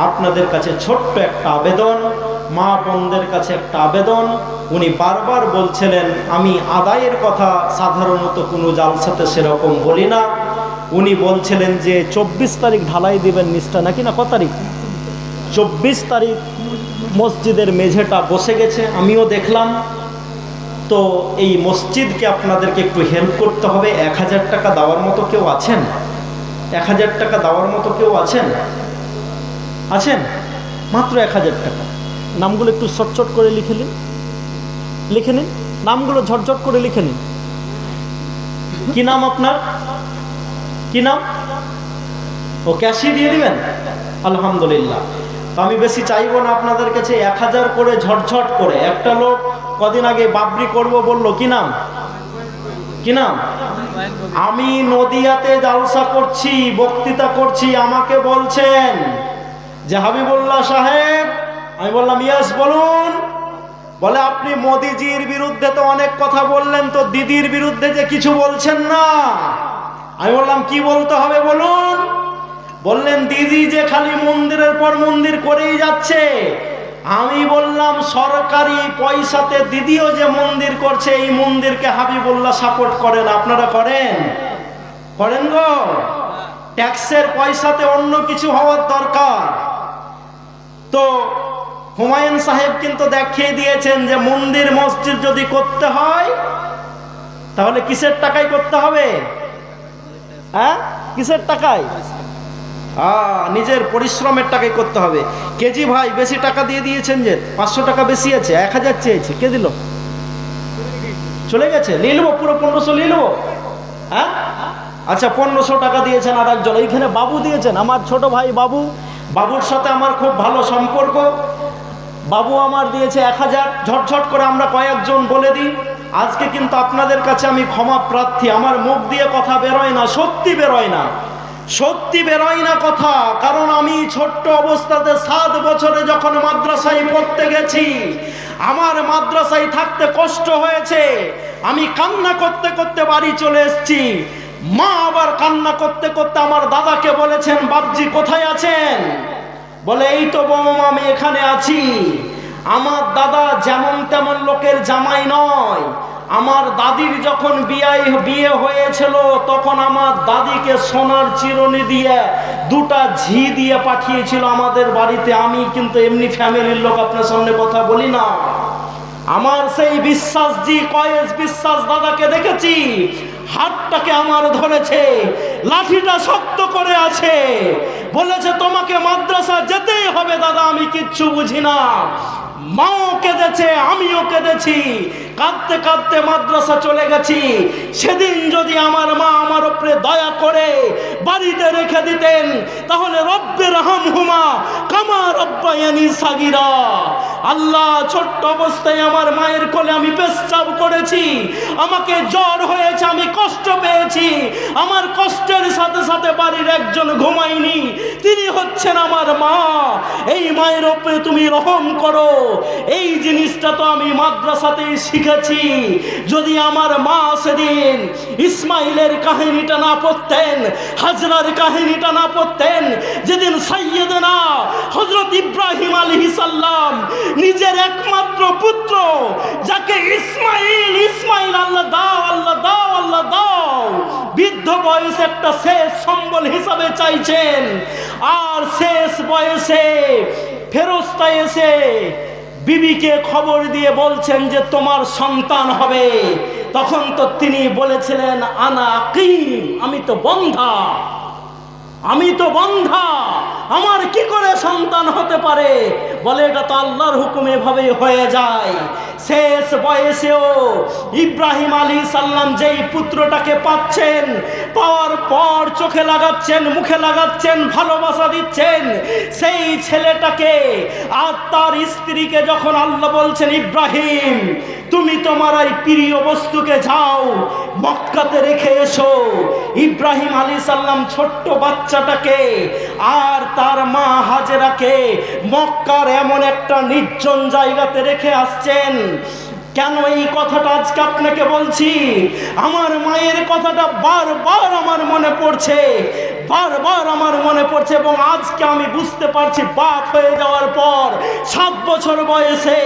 আপনাদের কাছে ছোট্ট একটা আবেদন, মা বোনদের কাছে একটা আবেদন। উনি বারবার বলছিলেন, আমি আদায়ের কথা সাধারণত কোনো জালসাতে সেরকম বলি না। উনি বলছিলেন যে 24 তারিখ ঢালাই দিবেন নিচটা, নাকি না কত তারিখ? 24 তারিখ মসজিদের মেঝেটা বসে গেছে, আমিও দেখলাম। তো এই মসজিদকে আপনাদেরকে একটু হেল্প করতে হবে। 1000 টাকা দেওয়ার মতো কেউ আছেন? 1000 টাকা দেওয়ার মতো কেউ আছেন? মাত্র 1000 টাকা। নামগুলো একটু চটচট করে লিখে নিন, নামগুলো ঝটঝট করে লিখে নিন। কি নাম আপনার? কি নাম? ও ক্যাশই দিয়ে দিবেন? আলহামদুলিল্লাহ। তো আমি বেশি চাইবো না আপনাদের কাছে, 1000 করে ঝটঝট করে। একটা লোক কদিন আগে বাবরি করব বললো, কি নাম? আমি নদিয়াতে জালসা করছি, বক্তৃতা করছি, আমাকে বলছেন যে হাবিবুল্লাহ সাহেব। আমি বললাম ইয়েস বলুন। বলে আপনি মোদিজির বিরুদ্ধে তো অনেক কথা বললেন, তো দিদির বিরুদ্ধে যে কিছু বলছেন না। আমি বললাম কি বলতে হবে বলুন। বললেন দিদি যে খালি মন্দিরের পর মন্দির করেই যাচ্ছে। আমি বললাম সরকারি পয়সাতে দিদিও যে মন্দির করছে, এই মন্দিরকে হাবিবুল্লাহ সাপোর্ট করেন, আপনারা করেন? করেন গো? ট্যাক্সের পয়সাতে অন্য কিছু হওয়ার দরকার। তো হুমায়ুন সাহেব কিন্তু দেখিয়ে দিয়েছেন যে মন্দির মসজিদ যদি করতে হয় তাহলে কিসের টাকায় করতে হবে? হ্যাঁ, কিসের টাকায়? নিজের পরিশ্রমের টাকায় করতে হবে। কেজি ভাই বেশি টাকা দিয়ে দিয়েছেন, যে 500 টাকা বেশি আছে, 1000 চেয়েছে, কে দিল? চলে গেছে, নিয়ে নেবো পুরো 1500 নিয়ে নেবো। হ্যাঁ আচ্ছা, 1500 টাকা দিয়েছেন আর একজন, এইখানে বাবু দিয়েছেন, আমার ছোট ভাই বাবু। বাবুর সাথে আমার খুব ভালো সম্পর্ক। বাবু আমার দিয়েছে 1000। ঝটঝট করে আমরা কয়েকজন বলে দিই। আজকে কিন্তু আপনাদের কাছে আমি ক্ষমা প্রার্থী, আমার মুখ দিয়ে কথা বেরোয় না, সত্যি বেরোয় না, সত্যি বেরোয় না কথা। কারণ আমি ছোট্ট অবস্থাতে 7 বছরে যখন মাদ্রাসায় পড়তে গেছি, আমার মাদ্রাসায় থাকতে কষ্ট হয়েছে। আমি কান্না করতে করতে বাড়ি চলে এসেছি। মা আবার কান্না করতে করতে আমার দাদাকে বলেছেন, বাপজি কোথায় আছেন? বলে এই তো বৌমা আমি এখানে আছি। আমার দাদা যেমন তেমন লোকের জামাই নয়। আমার দাদির যখন বিয়ে হয়েছিল তখন আমার দাদিকে সোনার চিরুনি দিয়ে 2টা ঝি দিয়ে পাঠিয়েছিল আমাদের বাড়িতে। আমি কিন্তু এমনি ফ্যামিলির লোক, আপনার সামনে কথা বলি না। আমার সেই বিশ্বাসজি কয়েস বিশ্বাস দাদাকে দেখেছি, হাতটাকে আমার ধরেছে, লাঠিটা শক্ত করে আছে, বলেছে তোমাকে মাদ্রাসা যেতেই হবে দাদা, আমি কিচ্ছু বুঝি না। মাও কেঁদেছে, আমিও কেঁদেছি, কাঁদতে কাঁদতে মাদ্রাসা চলে গেছি। সেদিন যদি আমার মা আমার উপরে দয়া করে বাড়িতে রেখে দিতেন, তাহলে রব্বে রাহামহুমা কামা রব্বায়ানি সাগীরা। আল্লাহ, ছোট্ট অবস্থায় আমার মায়ের কোলে আমি পেশাব করেছি, আমাকে জ্বর হয়েছে, আমি কষ্ট পেয়েছি। আমার কষ্টের সাথে সাথে বাড়ির একজন ঘুমায়নি, তিনি হচ্ছেন আমার মা। এই মায়ের উপরে তুমি রহম করো। এই জিনিসটা তো আমি মাদ্রাসাতেই শিখেছি। যদি আমার মা সেদিন ইসমাইলের কাহিনীটা না পড়তেন, হাজরার কাহিনীটা না পড়তেন, যেদিন সাইয়েদনা হযরত ইব্রাহিম আলাইহিস সালাম নিজের একমাত্র পুত্র, যাকে ইসমাইল আল্লাহ দাও আল্লাহ দাও আল্লাহ দাও, বৃদ্ধ বয়সে একটা শেষ সম্বল হিসাবে চাইছেন, আর শেষ বয়সে ফেরেশতা এসে বিবিকে খবর দিয়ে বলছেন যে তোমার সন্তান হবে। তখন তো তিনি বলেছিলেন আনা আকিম, আমি তো বন্ধা, আমি তো বন্ধা, আমার কি করে সন্তান হতে পারে? বলে এটা তো আল্লাহর হুকুমে এভাবেই হয়ে যায়। শেষ বয়সেও ইব্রাহিম আলাইহিস সালাম যেই পুত্রটাকে পাচ্ছেন, পাওয়ার পর চোখে লাগাচ্ছেন, মুখে লাগাচ্ছেন, ভালোবাসা দিচ্ছেন সেই ছেলেটাকে। আর তার স্ত্রীকে যখন আল্লাহ বলছেন ইব্রাহিম তুমি তোমার এই প্রিয় বস্তুকে যাও মক্কাতে রেখে এসো, ইব্রাহিম আলাইহিস সালাম ছোট্ট বাচ্চাটাকে আর তার মা হাজেরাকে মক্কার এমন একটা নির্জন জায়গাতে রেখে আসছেন। কেন এই কথাটা আজকে আপনাকে বলছি? আমার মায়ের কথাটা বারবার আমার মনে পড়ছে, বারবার আমার মনে পড়ছে। এবং আজকে আমি বুঝতে পারছি, বাপ হয়ে যাওয়ার পর 7 বছর বয়সে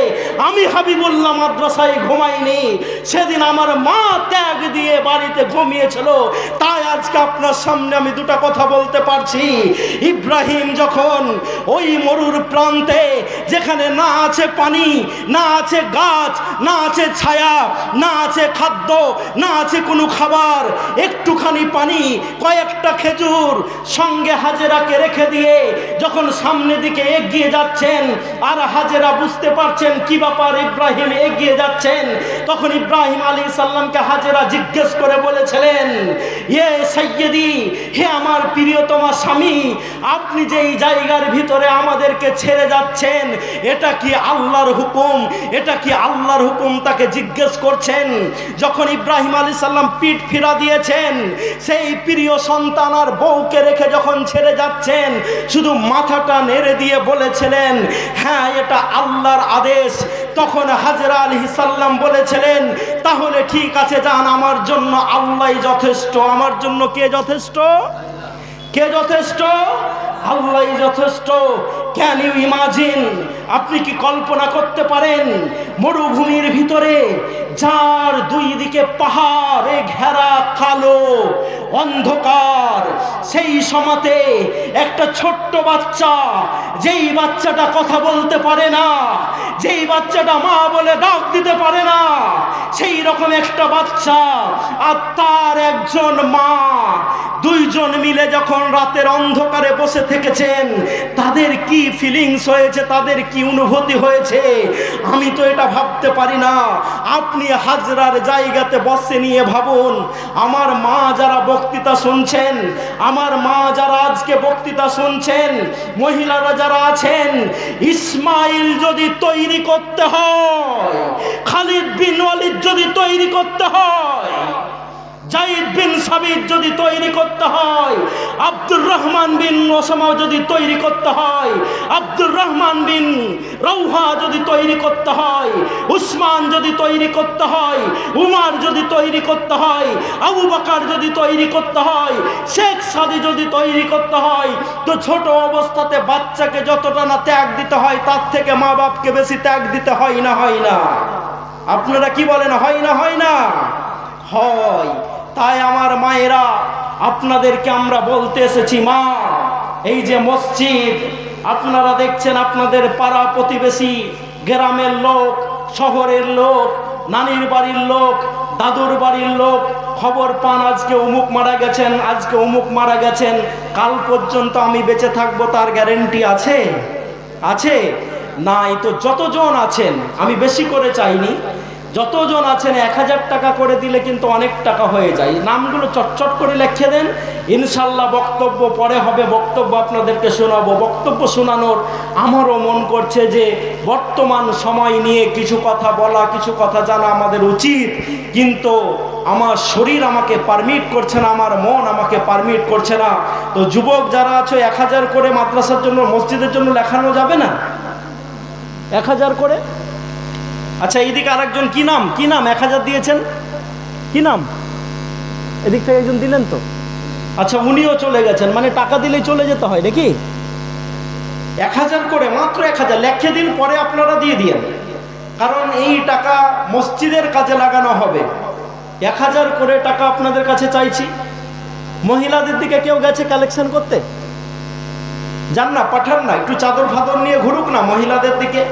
আমি হাবিবুল্লাহ মাদ্রাসায় ঘুমাইনি। সেদিন আমার মা ত্যাগ দিয়ে বাড়িতে ঘুমিয়েছিল, তাই আজকে আপনার সামনে আমি 2টা কথা বলতে পারছি। ইব্রাহিম যখন ওই মরুর প্রান্তে, যেখানে না আছে পানি, না আছে গাছ, না আছে ছায়া, না আছে খাদ্য, না আছে কোনো খাবার, একটুখানি পানি, কয়েকটা খেজুর, হুজুর সঙ্গে হাজেরাকে রেখে দিয়ে যখন সামনের দিকে এগিয়ে যাচ্ছেন, আর হাজেরা বুঝতে পারছেন কি ব্যাপার, ইব্রাহিম এগিয়ে যাচ্ছেন, তখন ইব্রাহিম আলাইহিস সালামকে হাজেরা জিজ্ঞেস করে বলেছিলেন, ইয়ে সাইয়্যিদি, হে আমার প্রিয়তমা স্বামী, আপনি যে এই জায়গার ভিতরে আমাদেরকে ছেড়ে যাচ্ছেন, এটা কি আল্লাহর হুকুম? এটা কি আল্লাহর হুকুম? তাকে জিজ্ঞেস করছেন। যখন ইব্রাহিম আলাইহিস সালাম পিঠ ফিরা দিয়েছেন, সেই প্রিয় সন্তান আর বউকে রেখে যখন ছেড়ে যাচ্ছেন, শুধু মাথাটা নেড়ে দিয়ে বলেছিলেন, হ্যাঁ এটা আল্লাহর আদেশ। তখন হাজেরা আলাইহিস সালাম বলেছিলেন, তাহলে ঠিক আছে, যান, আমার জন্য আল্লাহই যথেষ্ট। আমার জন্য কে যথেষ্ট? কে যথেষ্ট? আল্লাহই যথেষ্ট। Can you imagine? আপনি কি কল্পনা করতে পারেন মরুভূমির ভিতরে যার দুই দিকে পাহাড়ে ঘেরা কালো অন্ধকার, সেই সময়তে একটা ছোট্ট বাচ্চা, যেই বাচ্চাটা কথা বলতে পারে না, যেই বাচ্চাটা মা বলে ডাক দিতে পারে না, সেই রকম একটা বাচ্চা আর তার একজন মা, দুইজন মিলে যখন রাতের অন্ধকারে বসে থেকেছেন, তাদের কি ফিলিংস হয়েছে, তাদের কি অনুভূতি হয়েছে, আমি তো এটা ভাবতে পারি না। আপনি হাজরার জায়গাতে বসে নিয়ে ভাবুন, আমার মা যারা বক্তৃতা শুনছেন, আমার মা যারা আজকে বক্তৃতা শুনছেন, মহিলারা যারা আছেন, ইসমাইল যদি তৈরি করতে হয়, খালিদ বিন ওয়ালিদ যদি তৈরি করতে হয়, জাইদ বিন সাবিত যদি তৈরি করতে হয়, আব্দুর রহমান বিন ওসামা যদি তৈরি করতে হয়, আব্দুর রহমান বিন রৌহা যদি তৈরি করতে হয়, উসমান যদি তৈরি করতে হয়, উমার যদি তৈরি করতে হয়, আবু বকর যদি তৈরি করতে হয়, শেখ সাদি যদি তৈরি করতে হয়, তো ছোট অবস্থাতে বাচ্চাকে যতটা না ত্যাগ দিতে হয়, তার থেকে মা বাপকে বেশি ত্যাগ দিতে হয় না? হয় না? আপনারা কি বলেন, হয় না? হয় না? হয়। তাই আমার মায়েরা, আপনাদেরকে আমরা বলতে এসেছি, মা, এই যে মসজিদ আপনারা দেখছেন, আপনাদের পাড়া প্রতিবেশী, গ্রামের লোক, শহরের লোক, নানির বাড়ির লোক, দাদুর বাড়ির লোক খবর পান, আজকে অমুক মারা গেছেন, আজকে অমুক মারা গেছেন, কাল পর্যন্ত আমি বেঁচে থাকবো তার গ্যারেন্টি আছে? আছে? নাই। তো যতজন আছেন, আমি বেশি করে চাইনি, যতজন আছেন 1000 টাকা করে দিলে কিন্তু অনেক টাকা হয়ে যায়। নামগুলো চটচট করে লিখে দেন, ইনশাল্লাহ বক্তব্য পরে হবে, বক্তব্য আপনাদেরকে শোনাবো। বক্তব্য শোনানোর আমারও মন করছে যে বর্তমান সময় নিয়ে কিছু কথা বলা, কিছু কথা জানা আমাদের উচিত, কিন্তু আমার শরীর আমাকে পারমিট করছে না, আমার মন আমাকে পারমিট করছে না। তো যুবক যারা আছো, 1000 করে মাদ্রাসার জন্য, মসজিদের জন্য লেখানো যাবে না? 1000 করে? আচ্ছা, এইদিকে আরেকজন, কি নাম, কি নাম? 1000 দিয়েছেন, কি নাম? এদিক থেকে একজন দিলেন তো। আচ্ছা, উনিও চলে গেছেন, মানে টাকা দিলেই চলে যেতে হয় নাকি? 1000 করে, মাত্র 1000 লেখে দিন, পরে আপনারা দিয়ে দিন, কারণ এই টাকা মসজিদের কাজে লাগানো হবে। 1000 করে টাকা আপনাদের কাছে চাইছি। মহিলাদের দিকে কেউ গেছে কালেকশন করতে? যান না, পাঠান না, একটু চাদর ফাদর নিয়ে ঘুরুক না মহিলাদের দিকে।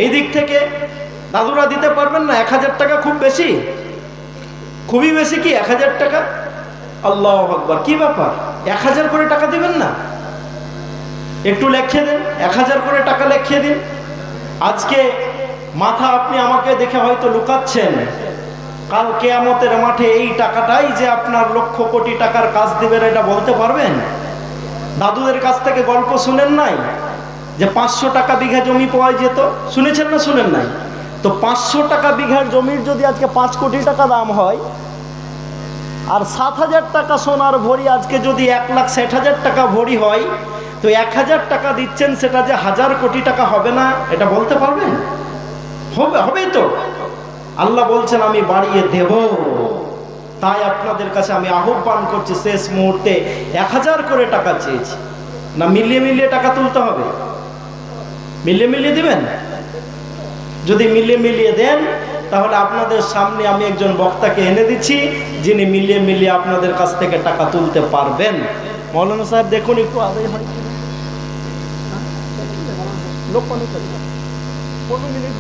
এই দিক থেকে দাদুরা দিতে পারবেন না? 1000 টাকা খুব বেশি? খুবই বেশি কি 1000 টাকা? আল্লাহু আকবার, কি ব্যাপার, 1000 করে টাকা দিবেন না? একটু লিখে দেন, 1000 করে টাকা লিখিয়ে দিন। আজকে মাথা আপনি আমাকে দেখে হয়তো লুকাচ্ছেন, কাল কিয়ামতের মাঠে এই টাকাটাই যে আপনার লক্ষ কোটি টাকার কাজ দিবেন, এটা বলতে পারবেন? দাদুদের কাছ থেকে গল্প শুনেন নাই যে 500 টাকা বিঘা জমি পাওয়া যেত? শুনেছেন না শুনেন নাই? তো 500 টাকা বিঘার জমির যদি আজকে 5 কোটি টাকা দাম হয়, আর 7000 টাকা সোনার ভরি আজকে যদি 1,60,000 টাকা ভরি হয়, তো 1000 টাকা দিচ্ছেন, সেটা যে 1000 কোটি টাকা হবে না, এটা বলতে পারবেন? হবে, হবেই তো। আল্লাহ বলছেন আমি বাড়িয়ে দেব। তাই আপনাদের কাছে আমি আহ্বান করছি, শেষ মুহূর্তে 1000 করে টাকা চেয়েছি, না মিলিয়ে মিলিয়ে টাকা তুলতে হবে? মিলিয়ে মিলিয়ে দিবেন? যদি মিলিয়ে মিলিয়ে দেন, তাহলে আপনাদের সামনে আমি একজন বক্তাকে এনে দিচ্ছি, যিনি মিলিয়ে মিলিয়ে আপনাদের কাছ থেকে টাকা তুলতে পারবেন। মৌলানা সাহেব দেখুন একটু আদায় হয় কি লোক, 15 মিনিট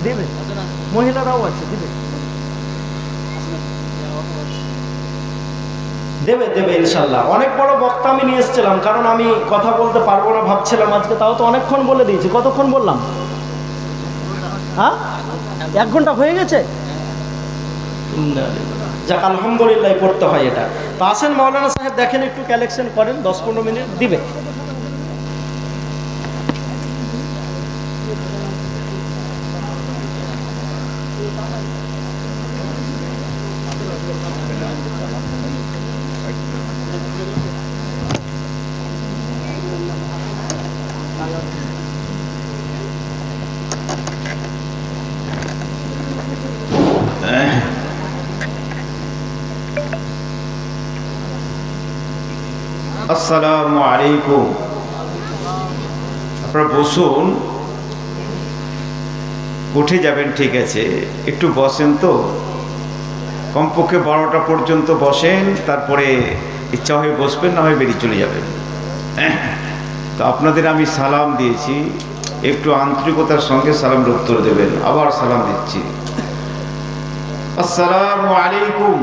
দিবে, মহিলারাও আছে, দিবে। দেবে দেবে ইনশাল্লাহ। অনেক বড় বক্তা আমি নিয়ে এসেছিলাম, কারণ আমি কথা বলতে পারবো না ভাবছিলাম আজকে, তাও তো অনেকক্ষণ বলে দিয়েছি। কতক্ষণ বললাম? হ্যাঁ, 1 ঘন্টা হয়ে গেছে। যাক, আলহামদুলিল্লাহ পড়তে হয় এটা। তো আসেন মাওলানা সাহেব, দেখেন একটু কালেকশন করেন, 10-15 মিনিট দিবে। আসসালামু আলাইকুম। আপনারা বসুন, উঠে যাবেন ঠিক আছে, একটু বসেন তো, কমপক্ষে 12টা পর্যন্ত বসেন, তারপরে ইচ্ছা হয়ে বসবেন, না হয় বেরিয়ে চলে যাবেন। তো আপনাদের আমি সালাম দিয়েছি, একটু আন্তরিকতার সঙ্গে সালামের উত্তর দেবেন। আবার সালাম দিচ্ছি, আসসালামু আলাইকুম।